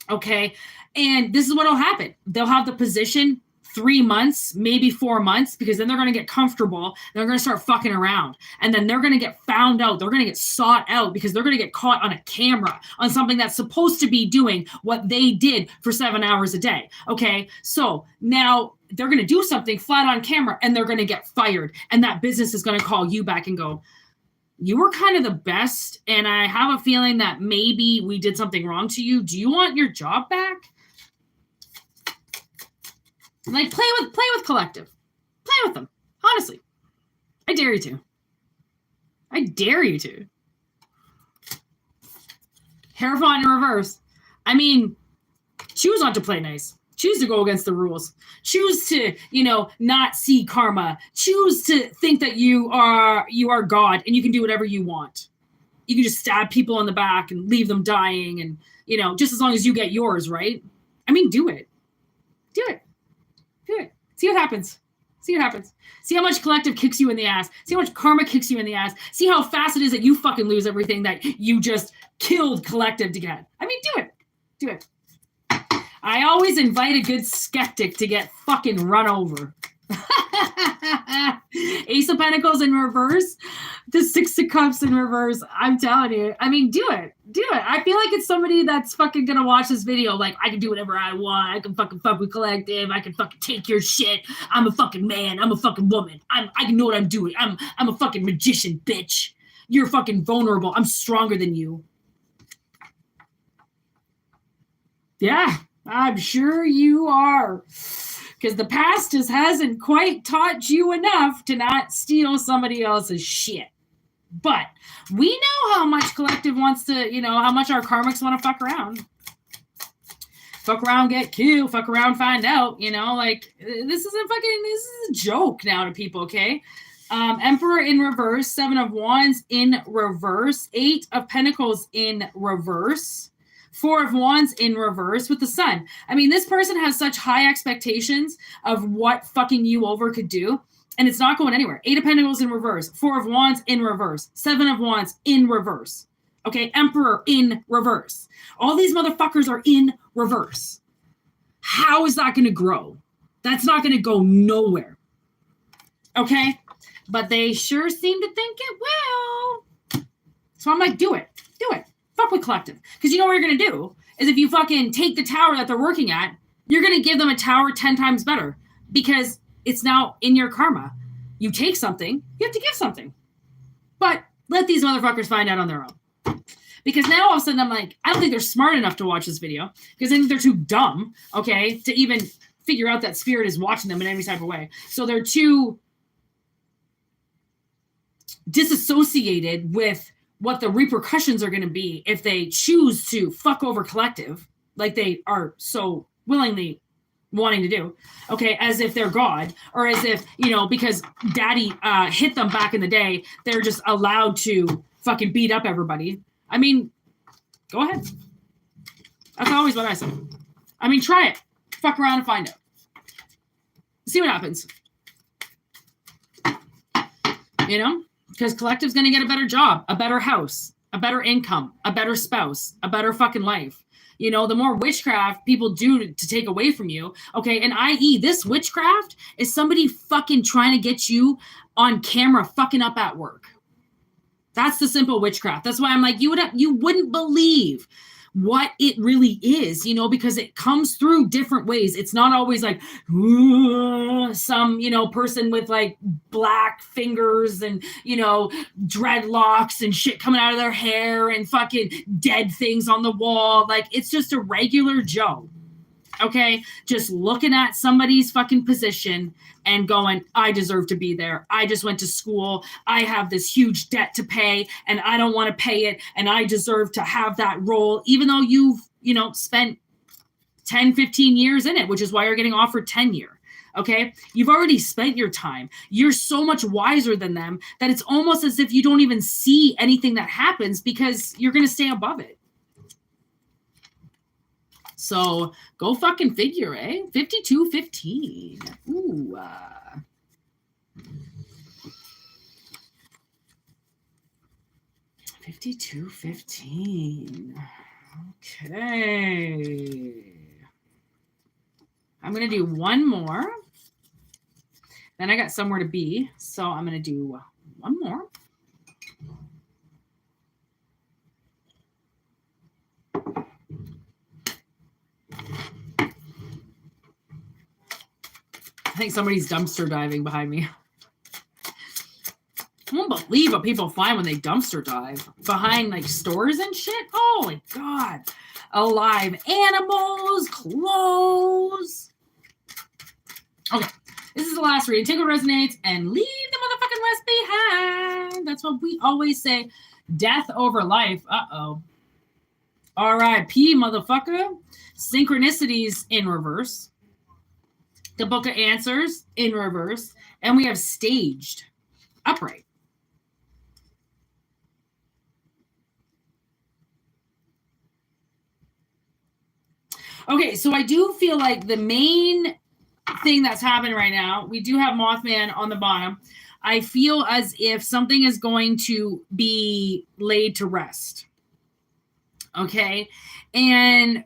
Okay. And this is what will happen. They'll have the position 3 months, maybe 4 months, because then they're going to get comfortable. They're going to start fucking around. And then they're going to get found out. They're going to get sought out because they're going to get caught on a camera on something that's supposed to be doing what they did for 7 hours a day. Okay. So now they're going to do something flat on camera and they're going to get fired. And that business is going to call you back and go, you were kind of the best. And I have a feeling that maybe we did something wrong to you. Do you want your job back? Like, play with Collective. Play with them. Honestly. I dare you to. I dare you to. Hierophant in reverse. I mean, choose not to play nice. Choose to go against the rules. Choose to, you know, not see karma. Choose to think that you are God and you can do whatever you want. You can just stab people in the back and leave them dying and, you know, just as long as you get yours, right? I mean, do it. Do it. Do it. See what happens. See what happens. See how much Collective kicks you in the ass. See how much karma kicks you in the ass. See how fast it is that you fucking lose everything that you just killed Collective to get. I mean, do it. Do it. I always invite a good skeptic to get fucking run over. Ace of Pentacles in reverse. The 6 of Cups in reverse. I'm telling you. I mean, do it. Do it. I feel like it's somebody that's fucking gonna watch this video like, I can do whatever I want. I can fucking fuck with Collective. I can fucking take your shit. I'm a fucking man. I'm a fucking woman. I can know what I'm doing. I'm a fucking magician, bitch. You're fucking vulnerable. I'm stronger than you. Yeah, I'm sure you are. Because the past hasn't quite taught you enough to not steal somebody else's shit. But we know how much collective wants to, how much our karmics want to fuck around. Fuck around, get killed, fuck around, find out, this is a joke now to people, okay? Emperor in reverse, 7 of Wands in reverse, 8 of Pentacles in reverse, 4 of Wands in reverse with the Sun. I mean, this person has such high expectations of what fucking you over could do, and it's not going anywhere. 8 of Pentacles in reverse, 4 of Wands in reverse, 7 of Wands in reverse. Okay, Emperor in reverse. All these motherfuckers are in reverse. How is that going to grow? That's not going to go nowhere. Okay? But they sure seem to think it will. So I'm like, do it. Do it. Fuck with collective. Because you know what you're going to do? Is if you fucking take the tower that they're working at, you're going to give them a tower 10 times better. Because it's now in your karma. You take something, you have to give something. But let these motherfuckers find out on their own. Because now all of a sudden I'm like, I don't think they're smart enough to watch this video because I think they're too dumb, okay, to even figure out that spirit is watching them in any type of way. So they're too disassociated with what the repercussions are going to be if they choose to fuck over collective like they are so willingly wanting to do, okay, as if they're God, or as if, because daddy hit them back in the day, they're just allowed to fucking beat up everybody. I mean, go ahead. That's always what I say. I mean, try it. Fuck around and find out. See what happens. Because collective's going to get a better job, a better house, a better income, a better spouse, a better fucking life. The more witchcraft people do to take away from you, okay, and i.e. this witchcraft is somebody fucking trying to get you on camera fucking up at work. That's the simple witchcraft. That's why I'm like, you wouldn't believe what it really is, because it comes through different ways. It's not always like some, person with like black fingers and, dreadlocks and shit coming out of their hair and fucking dead things on the wall. Like, it's just a regular Joe. Okay, just looking at somebody's fucking position and going, I deserve to be there. I just went to school. I have this huge debt to pay and I don't want to pay it. And I deserve to have that role, even though you've, spent 10, 15 years in it, which is why you're getting offered tenure. Okay, you've already spent your time. You're so much wiser than them that it's almost as if you don't even see anything that happens because you're going to stay above it. So go fucking figure, eh? 52-15. Ooh. 52-15. Okay. I'm going to do one more. Then I got somewhere to be. So I'm going to do one more. I think somebody's dumpster diving behind me. I won't believe what people find when they dumpster dive behind like stores and shit. Holy God. Alive animals, clothes. Okay. This is the last reading. Take what resonates and leave the motherfucking rest behind. That's what we always say. Death over life. Uh-oh. R.I.P. motherfucker. Synchronicities in reverse. The Book of Answers in reverse. And we have staged upright. Okay, so I do feel like the main thing that's happening right now, we do have Mothman on the bottom. I feel as if something is going to be laid to rest. Okay? And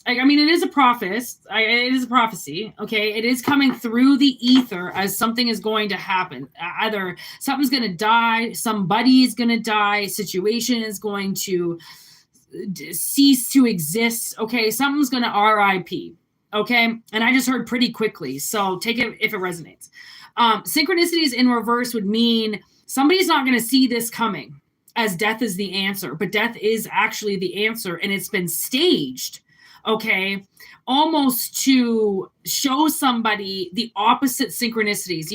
it is a it is a prophecy, okay? It is coming through the ether as something is going to happen. Either something's going to die, somebody's going to die, situation is going to cease to exist, okay? Something's going to RIP, okay? And I just heard pretty quickly, so take it if it resonates. Synchronicities in reverse would mean somebody's not going to see this coming as death is the answer, but death is actually the answer, and it's been staged. okay, almost to show somebody the opposite synchronicities,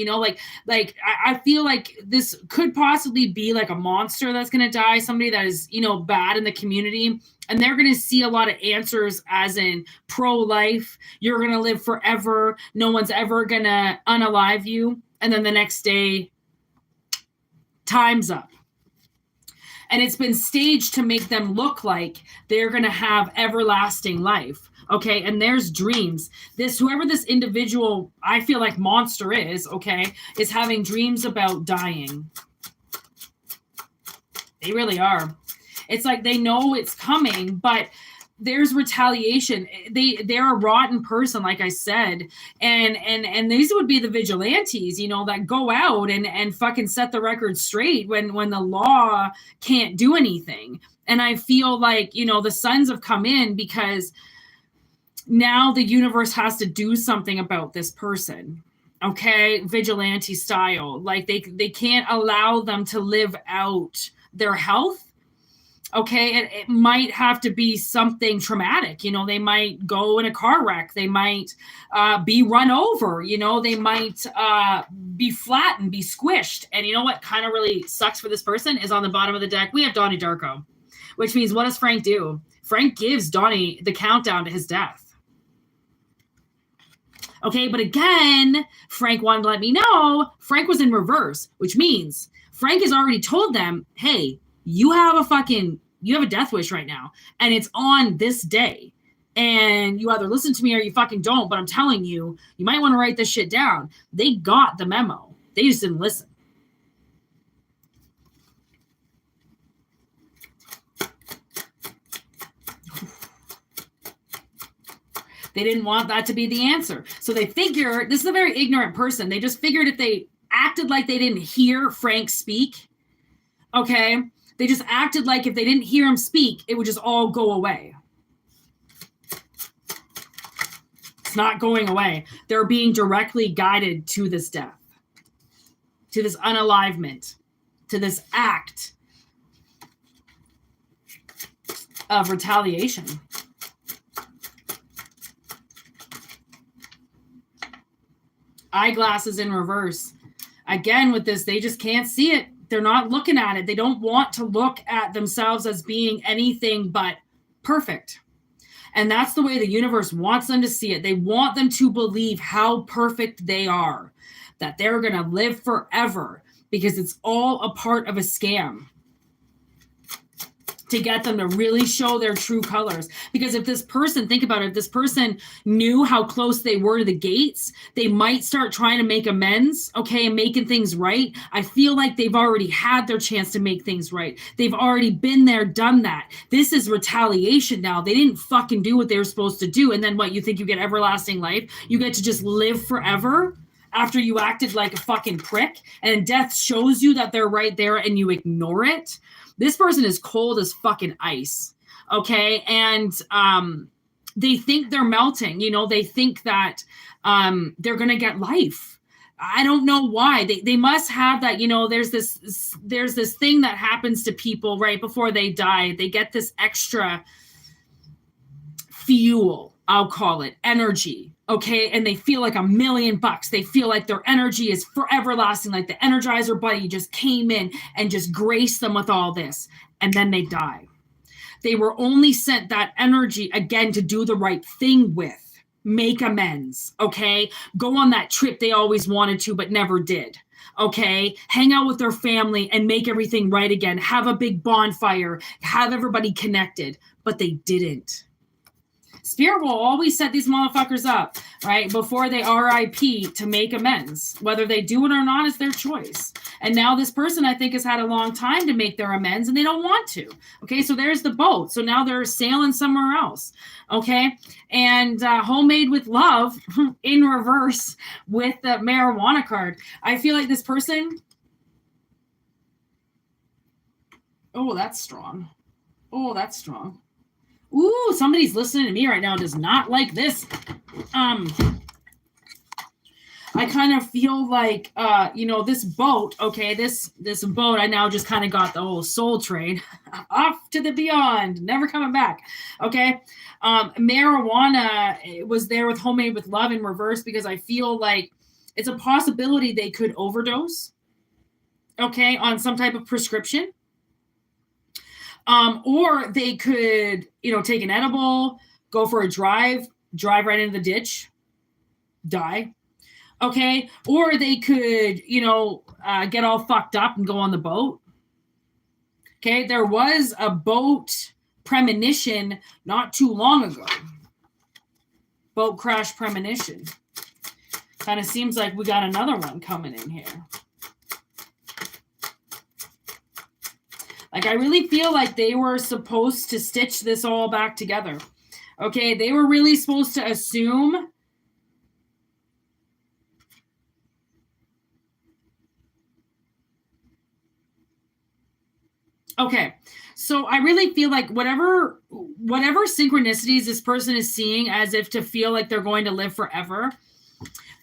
I feel like this could possibly be like a monster that's going to die, somebody that is, bad in the community, and they're going to see a lot of answers as in pro-life, you're going to live forever, no one's ever going to unalive you, and then the next day, time's up. And it's been staged to make them look like they're going to have everlasting life. Okay. And there's dreams. Whoever this individual, I feel like monster is, okay, is having dreams about dying. They really are. It's like they know it's coming, but there's retaliation. They're a rotten person, like I said, and these would be the vigilantes, that go out and fucking set the record straight when the law can't do anything. And I feel like, the sons have come in because now the universe has to do something about this person. Okay, vigilante style. Like they can't allow them to live out their health. Okay, it might have to be something traumatic. They might go in a car wreck. They might be run over. They might be flattened, be squished. And you know what kind of really sucks for this person is on the bottom of the deck, we have Donnie Darko, which means what does Frank do? Frank gives Donnie the countdown to his death. Okay, but again, Frank wanted to let me know Frank was in reverse, which means Frank has already told them, hey, you have a death wish right now, and it's on this day. And you either listen to me or you fucking don't, but I'm telling you, you might want to write this shit down. They got the memo. They just didn't listen. They didn't want that to be the answer. So they figure, this is a very ignorant person. They just figured if they acted like they didn't hear Frank speak, okay, they just acted like if they didn't hear him speak, it would just all go away. It's not going away. They're being directly guided to this death, to this unalivement, to this act of retaliation. Eyeglasses in reverse. Again, with this, they just can't see it. They're not looking at it. They don't want to look at themselves as being anything but perfect. And that's the way the universe wants them to see it. They want them to believe how perfect they are, that they're going to live forever, because it's all a part of a scam to get them to really show their true colors. Because if this person, think about it, if this person knew how close they were to the gates, they might start trying to make amends, okay, and making things right. I feel like they've already had their chance to make things right. They've already been there, done that. This is retaliation now. They didn't fucking do what they were supposed to do. And then what, you think you get everlasting life? You get to just live forever after you acted like a fucking prick, and death shows you that they're right there and you ignore it? This person is cold as fucking ice, okay? And they think they're melting. They think that they're going to get life. I don't know why. They must have that, there's this thing that happens to people right before they die. They get this extra fuel, I'll call it, energy. Okay, and they feel like $1,000,000. They feel like their energy is forever lasting, like the Energizer Buddy just came in and just graced them with all this, and then they die. They were only sent that energy again to do the right thing with, make amends, okay? Go on that trip they always wanted to but never did, okay? Hang out with their family and make everything right again. Have a big bonfire, have everybody connected, but they didn't. Spirit will always set these motherfuckers up, right, before they RIP to make amends. Whether they do it or not is their choice. And now this person, I think, has had a long time to make their amends, and they don't want to. Okay, so there's the boat. So now they're sailing somewhere else. Okay, and homemade with love in reverse with the marijuana card. I feel like this person... Oh, that's strong. Oh, that's strong. Ooh, somebody's listening to me right now does not like this. I kind of feel like, this boat, okay, this boat, I now just kind of got the whole soul train off to the beyond, never coming back. Okay. Marijuana was there with Homemade with Love in reverse, because I feel like it's a possibility they could overdose, okay, on some type of prescription. Or they could, take an edible, go for a drive right into the ditch, die. Okay. Or they could, get all fucked up and go on the boat. Okay. There was a boat premonition not too long ago. Boat crash premonition. Kind of seems like we got another one coming in here. Like, I really feel like they were supposed to stitch this all back together. Okay, they were really supposed to assume. Okay, so I really feel like whatever synchronicities this person is seeing as if to feel like they're going to live forever,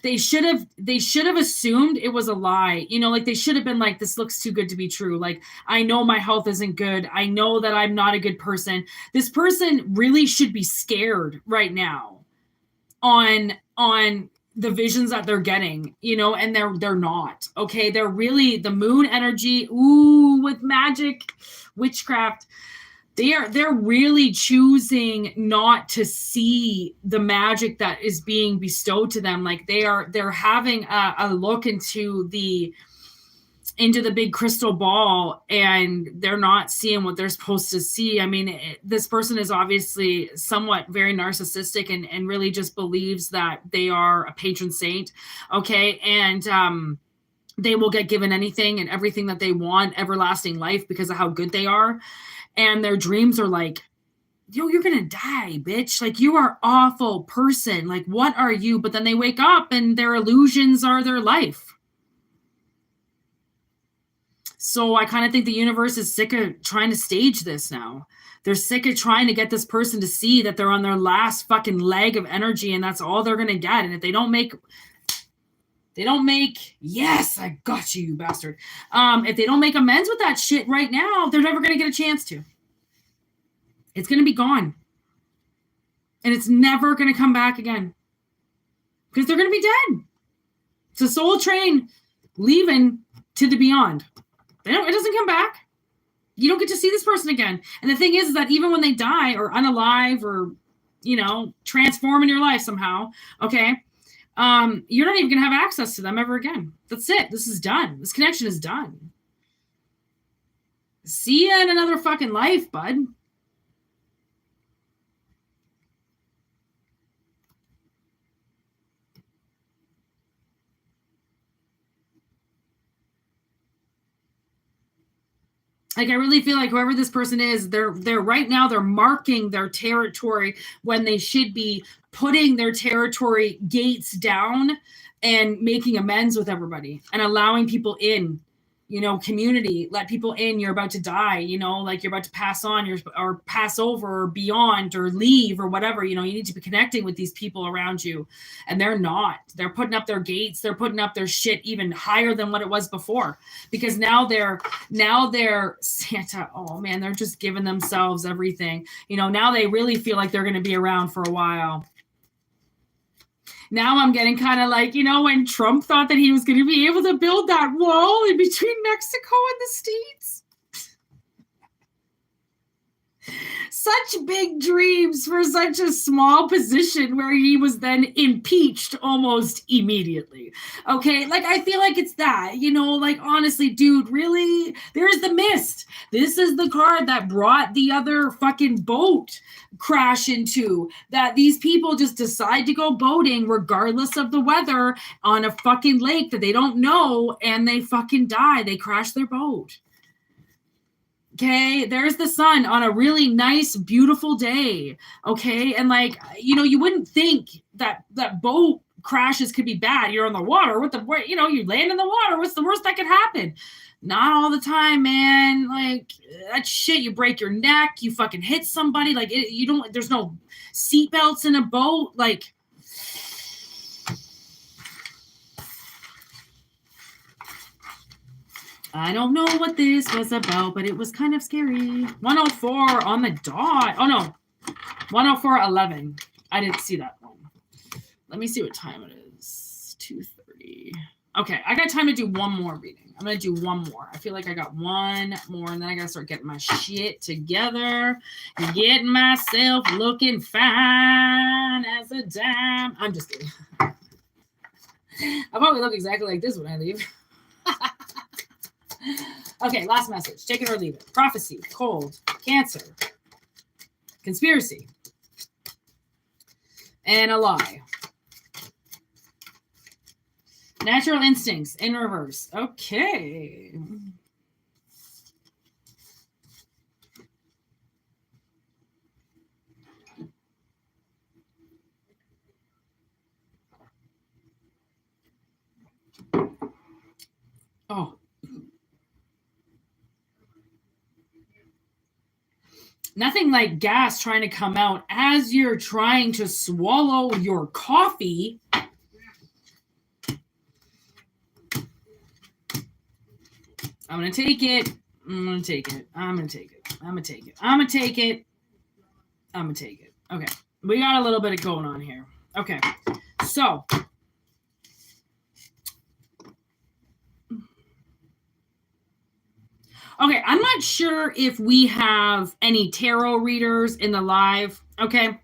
they should have assumed it was a lie. Like, they should have been like, this looks too good to be true. Like, I know my health isn't good. I know that I'm not a good person. This person really should be scared right now on the visions that they're getting, and they're not. Okay. They're really the moon energy. Ooh, with magic, witchcraft. They're really choosing not to see the magic that is being bestowed to them. Like, they're having a look into the big crystal ball, and they're not seeing what they're supposed to see. I mean, this person is obviously somewhat very narcissistic and really just believes that they are a patron saint. Okay. And, they will get given anything and everything that they want, everlasting life, because of how good they are. And their dreams are like, yo, you're going to die, bitch. Like, you are an awful person. Like, what are you? But then they wake up and their illusions are their life. So I kind of think the universe is sick of trying to stage this now. They're sick of trying to get this person to see that they're on their last fucking leg of energy, and that's all they're going to get. And if they don't make, yes, I got you, you bastard. If they don't make amends with that shit right now, they're never going to get a chance to. It's going to be gone. And it's never going to come back again. Because they're going to be dead. It's a soul train leaving to the beyond. It doesn't come back. You don't get to see this person again. And the thing is that even when they die or unalive or, transform in your life somehow, okay, you're not even going to have access to them ever again. That's it. This is done. This connection is done. See you in another fucking life, bud. Like, I really feel like whoever this person is, they're right now, they're marking their territory when they should be putting their territory gates down and making amends with everybody and allowing people in, community, let people in. You're about to die, like you're about to pass on or pass over or beyond or leave or whatever, you need to be connecting with these people around you. And they're not. They're putting up their gates. They're putting up their shit even higher than what it was before, because now they're Santa. Oh man, they're just giving themselves everything. Now they really feel like they're going to be around for a while. Now I'm getting kind of like, when Trump thought that he was going to be able to build that wall in between Mexico and the States. Such big dreams for such a small position where he was then impeached almost immediately. Okay, like I feel like it's that, like honestly, dude, really? There's the mist. This is the card that brought the other fucking boat crash into, that these people just decide to go boating regardless of the weather on a fucking lake that they don't know, and they fucking die. They crash their boat. Okay, there's the sun on a really nice, beautiful day. Okay, and like, you wouldn't think that boat crashes could be bad. You're on the water. You land in the water. What's the worst that could happen? Not all the time, man. Like, that shit, you break your neck, you fucking hit somebody. Like, there's no seatbelts in a boat. Like, I don't know what this was about, but it was kind of scary. 104 on the dot. Oh, no. 104.11. I didn't see that one. Let me see what time it is. 2:30. Okay, I got time to do one more reading. I'm going to do one more. I feel like I got one more, and then I got to start getting my shit together. Getting myself looking fine as a dime. I'm just kidding. I'll probably look exactly like this when I leave. Okay, last message. Take it or leave it. Prophecy, cold, Cancer, conspiracy, and a lie. Natural instincts in reverse. Okay. Oh. Nothing like gas trying to come out as you're trying to swallow your coffee. I'm going to take it. I'm going to take it. I'm going to take it. I'm going to take it. I'm going to take it. I'm going to take it. Okay. We got a little bit of going on here. Okay. So. Okay, I'm not sure if we have any tarot readers in the live, okay?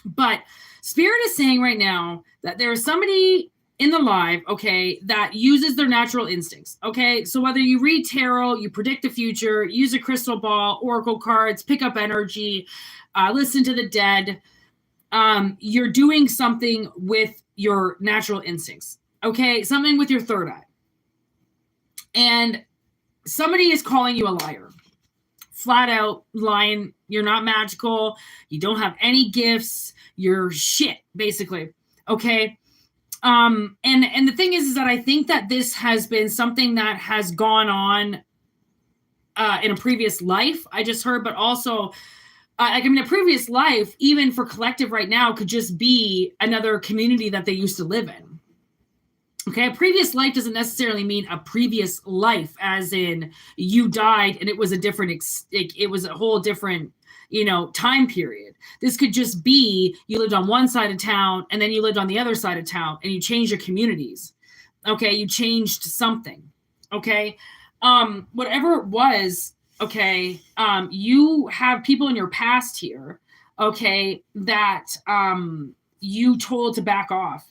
But Spirit is saying right now that there is somebody in the live, okay, that uses their natural instincts, okay? So whether you read tarot, you predict the future, use a crystal ball, oracle cards, pick up energy, listen to the dead, you're doing something with your natural instincts, okay? Something with your third eye. And somebody is calling you a liar. Flat out lying. You're not magical. You don't have any gifts. You're shit, basically. Okay. And the thing is that I think that this has been something that has gone on in a previous life. I just heard, but also, a previous life, even for collective right now, could just be another community that they used to live in. Okay, a previous life doesn't necessarily mean a previous life, as in you died and it was a different, it was a whole different, time period. This could just be you lived on one side of town and then you lived on the other side of town and you changed your communities. Okay, you changed something. Okay, whatever it was. Okay, you have people in your past here. Okay, that you told to back off.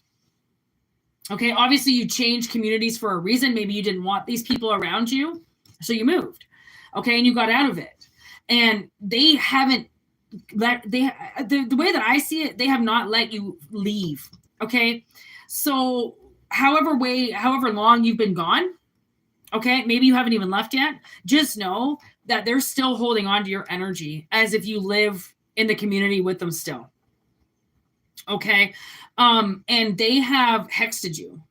Okay, obviously you changed communities for a reason. Maybe you didn't want these people around you, so you moved. Okay, and you got out of it. And they haven't the way that I see it, they have not let you leave. Okay, so however long you've been gone, okay, maybe you haven't even left yet. Just know that they're still holding on to your energy as if you live in the community with them still. Okay. And they have hexed you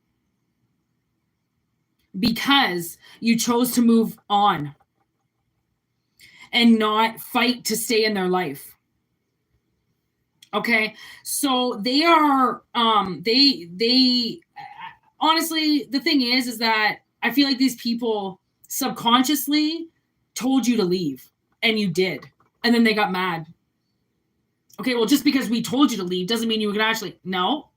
because you chose to move on and not fight to stay in their life. Okay. So they are, they honestly, the thing is that I feel like these people subconsciously told you to leave and you did. And then they got mad. Okay, well, just because we told you to leave doesn't mean you can actually. No,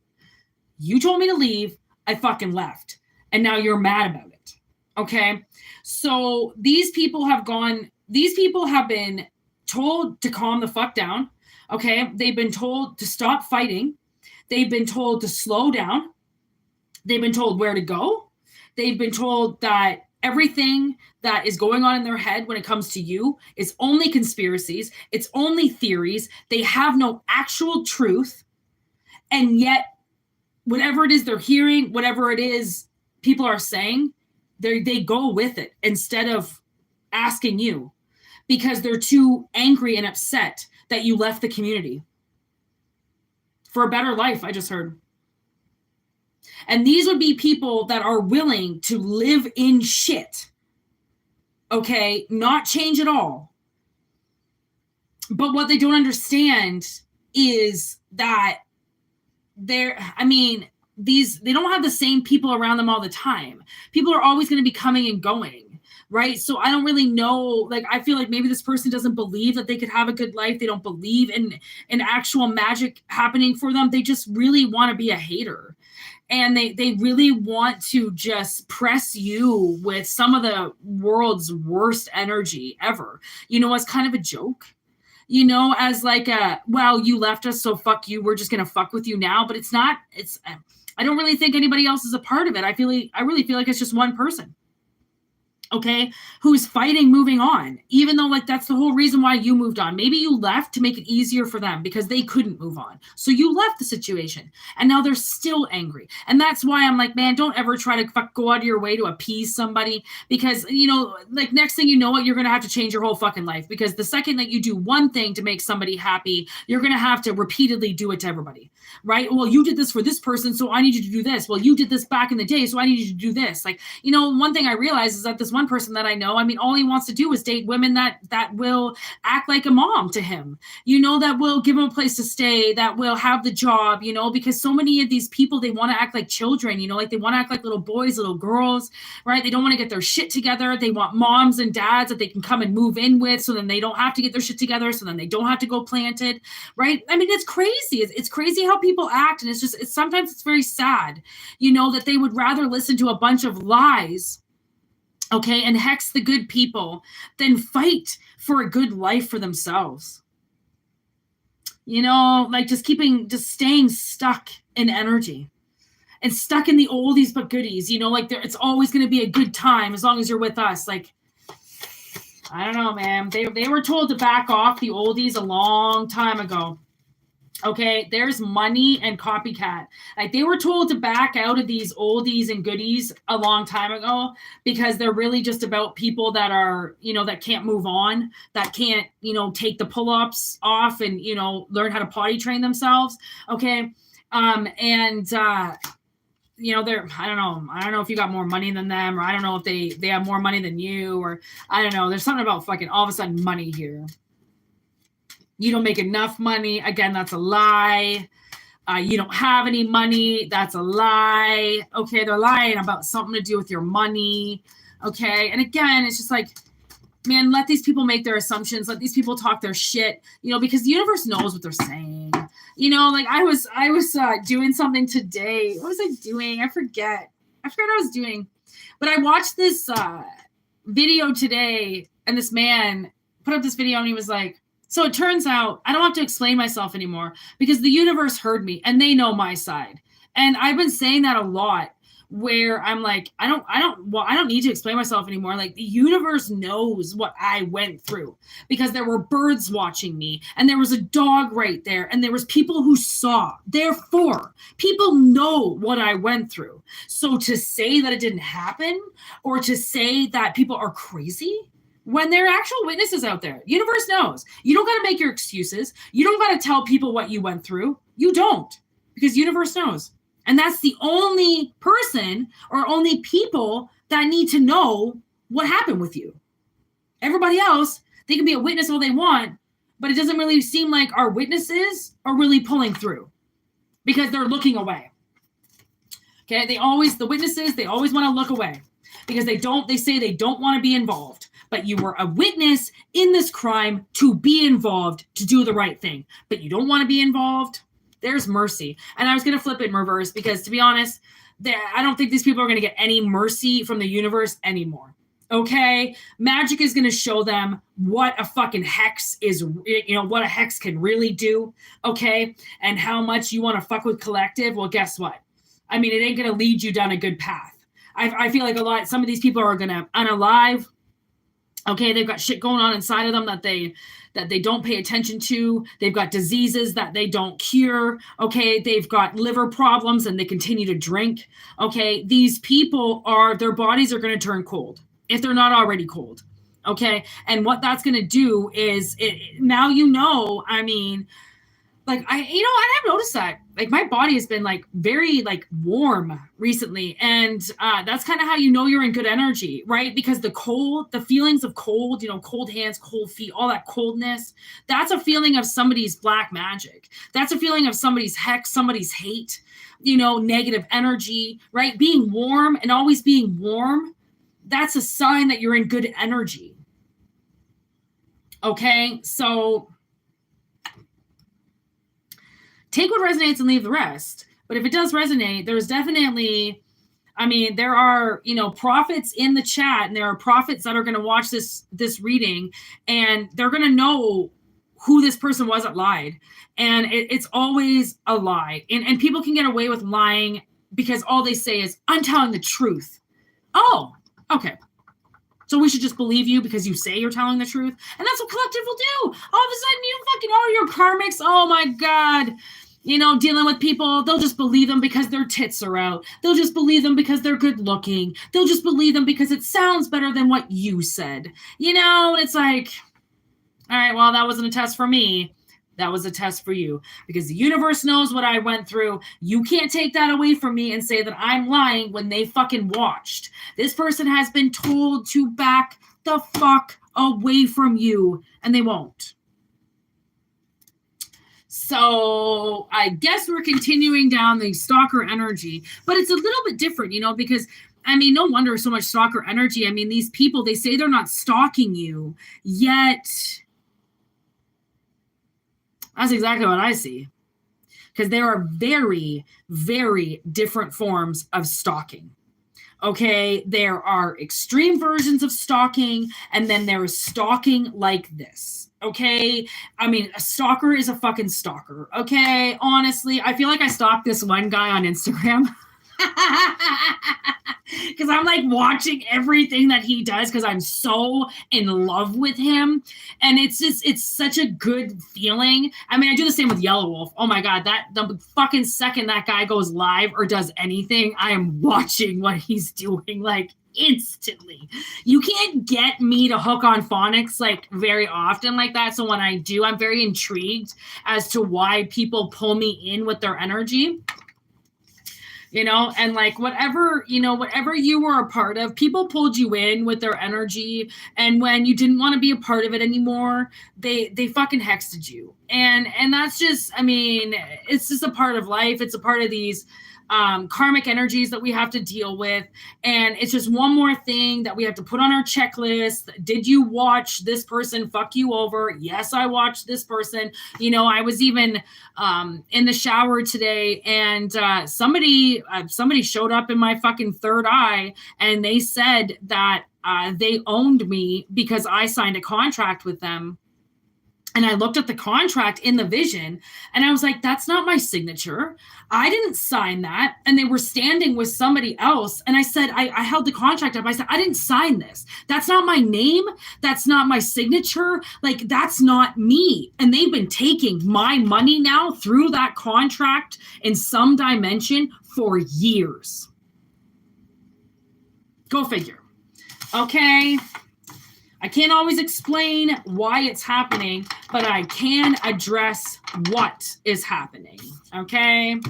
you told me to leave. I fucking left. And now you're mad about it. Okay, so these people have been told to calm the fuck down. Okay, they've been told to stop fighting. They've been told to slow down. They've been told where to go. They've been told that everything that is going on in their head when it comes to you is only conspiracies. It's only theories. They have no actual truth. And yet, whatever it is they're hearing, whatever it is people are saying, they go with it instead of asking you because they're too angry and upset that you left the community for a better life, I just heard. And these would be people that are willing to live in shit. Okay, not change at all. But what they don't understand is that they don't have the same people around them all the time. People are always going to be coming and going, right? So I don't really know, like, I feel like maybe this person doesn't believe that they could have a good life. They don't believe in actual magic happening for them. They just really want to be a hater. And they really want to just press you with some of the world's worst energy ever, as kind of a joke, as like well, you left us, so fuck you. We're just going to fuck with you now. But it's not, I don't really think anybody else is a part of it. I really feel like it's just one person. Okay, who's fighting moving on, even though like that's the whole reason why you moved on. Maybe you left to make it easier for them because they couldn't move on. So you left the situation and now they're still angry. And that's why I'm like, man, don't ever try to go out of your way to appease somebody, because, like next thing you know what, you're going to have to change your whole fucking life, because the second that you do one thing to make somebody happy, you're going to have to repeatedly do it to everybody, right? Well, you did this for this person, so I need you to do this. Well, you did this back in the day, so I need you to do this. Like, one thing I realized is that this one person that I know, I mean, all he wants to do is date women that will act like a mom to him, that will give him a place to stay, that will have the job, because so many of these people, they want to act like children, like they want to act like little boys, little girls, right? They don't want to get their shit together. They want moms and dads that they can come and move in with, so then they don't have to get their shit together, so then they don't have to go planted, right? I mean, it's crazy. It's crazy how people act, and sometimes it's very sad, that they would rather listen to a bunch of lies, okay, and hex the good people than fight for a good life for themselves. Like just staying stuck in energy and stuck in the oldies but goodies, like it's always going to be a good time as long as you're with us. Like, I don't know, man. They were told to back off the oldies a long time ago. Okay, there's money and copycat. Like they were told to back out of these oldies and goodies a long time ago, because they're really just about people that are, that can't move on, that can't, take the pull-ups off and, learn how to potty train themselves. Okay. They're, I don't know if you got more money than them, or I don't know if they have more money than you, or I don't know. There's something about fucking all of a sudden money here. You don't make enough money. Again, that's a lie. You don't have any money. That's a lie. Okay, they're lying about something to do with your money. Okay, and again, it's just like, man, let these people make their assumptions. Let these people talk their shit, because the universe knows what they're saying. Like I was doing something today. What was I doing? I forget what I was doing. But I watched this video today, and this man put up this video, and he was like, so it turns out I don't have to explain myself anymore, because the universe heard me and they know my side. And I've been saying that a lot, where I'm like, I don't need to explain myself anymore. Like the universe knows what I went through, because there were birds watching me, and there was a dog right there, and there was people who saw. Therefore, people know what I went through. So to say that it didn't happen, or to say that people are crazy, when there are actual witnesses out there, universe knows. You don't got to make your excuses. You don't got to tell people what you went through. You don't, because universe knows. And that's the only person or only people that need to know what happened with you. Everybody else, they can be a witness all they want, but it doesn't really seem like our witnesses are really pulling through, because they're looking away. Okay, the witnesses, they always want to look away, because they say they don't want to be involved. But you were a witness in this crime to be involved, to do the right thing. But you don't want to be involved. There's mercy. And I was going to flip it in reverse, because to be honest, I don't think these people are going to get any mercy from the universe anymore. Okay? Magic is going to show them what a fucking hex is, what a hex can really do. Okay? And how much you want to fuck with collective. Well, guess what? I mean, it ain't going to lead you down a good path. I feel like some of these people are going to unalive. Okay, they've got shit going on inside of them that they don't pay attention to. They've got diseases that they don't cure. Okay, they've got liver problems and they continue to drink. Okay, these people their bodies are going to turn cold if they're not already cold. Okay, and what that's going to do is now I mean, like I have noticed that. like my body has been like very like warm recently. And that's kind of how you know you're in good energy, right? Because the cold, the feelings of cold, you know, cold hands, cold feet, all that coldness, that's a feeling of somebody's black magic. That's a feeling of somebody's hex, somebody's hate, you know, negative energy, right? Being warm and always being warm, that's a sign that you're in good energy. Okay, so take what resonates and leave the rest. But if it does resonate, there's definitely, I mean, there are, you know, prophets in the chat, and there are prophets that are going to watch this reading, and they're going to know who this person was that lied. And it's always a lie. And people can get away with lying because all they say is, I'm telling the truth. Oh, okay. So we should just believe you because you say you're telling the truth. And that's what collective will do. All of a sudden you fucking, oh, your karmics, oh my God. You know, dealing with people, they'll just believe them because their tits are out. They'll just believe them because they're good looking. They'll just believe them because it sounds better than what you said. You know, it's like, all right, well, that wasn't a test for me. That was a test for you because the universe knows what I went through. You can't take that away from me and say that I'm lying when they fucking watched. This person has been told to back the fuck away from you, and they won't. So I guess we're continuing down the stalker energy, but it's a little bit different, you know, because I mean, no wonder so much stalker energy. I mean, these people, they say they're not stalking you, yet that's exactly what I see. Because there are very, very different forms of stalking. Okay, there are extreme versions of stalking, and then there is stalking like this. Okay, I mean, a stalker is a fucking stalker. Okay, honestly, I feel like I stalked this one guy on Instagram. Because I'm like watching everything that he does because I'm so in love with him, and it's just, it's such a good feeling. I mean, I do the same with Yellow Wolf. Oh my God, that the fucking second that guy goes live or does anything, I am watching what he's doing like instantly. You can't get me to hook on phonics like very often like that. So when I do, I'm very intrigued as to why people pull me in with their energy. You know, and like whatever, you know, whatever you were a part of, people pulled you in with their energy. And when you didn't want to be a part of it anymore, they fucking hexed you. And that's just, I mean, it's just a part of life. It's a part of these karmic energies that we have to deal with. And it's just one more thing that we have to put on our checklist. Did you watch this person fuck you over? Yes, I watched this person. You know, I was even in the shower today, and somebody showed up in my fucking third eye, and they said that they owned me because I signed a contract with them. And I looked at the contract in the vision, and I was like, that's not my signature. I didn't sign that. And they were standing with somebody else. And I said, I held the contract up. I said, I didn't sign this. That's not my name. That's not my signature. Like, that's not me. And they've been taking my money now through that contract in some dimension for years. Go figure. Okay. I can't always explain why it's happening, but I can address what is happening, okay?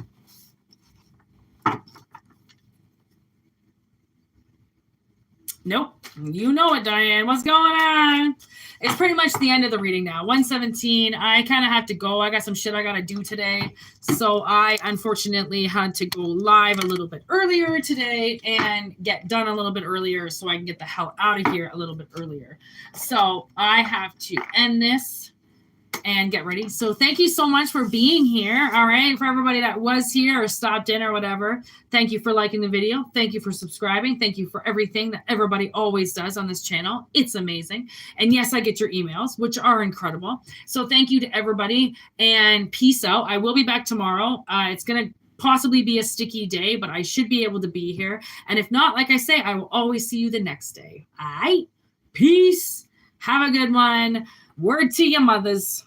Nope. You know it, Diane. What's going on? It's pretty much the end of the reading now. 117. I kind of have to go. I got some shit I got to do today. So I unfortunately had to go live a little bit earlier today and get done a little bit earlier so I can get the hell out of here a little bit earlier. So I have to end this and get ready. So thank you so much for being here. All right. For everybody that was here or stopped in or whatever, thank you for liking the video. Thank you for subscribing. Thank you for everything that everybody always does on this channel. It's amazing. And yes, I get your emails, which are incredible. So thank you to everybody, and peace out. I will be back tomorrow. It's going to possibly be a sticky day, but I should be able to be here. And if not, like I say, I will always see you the next day. All right. Peace. Have a good one. Word to your mothers.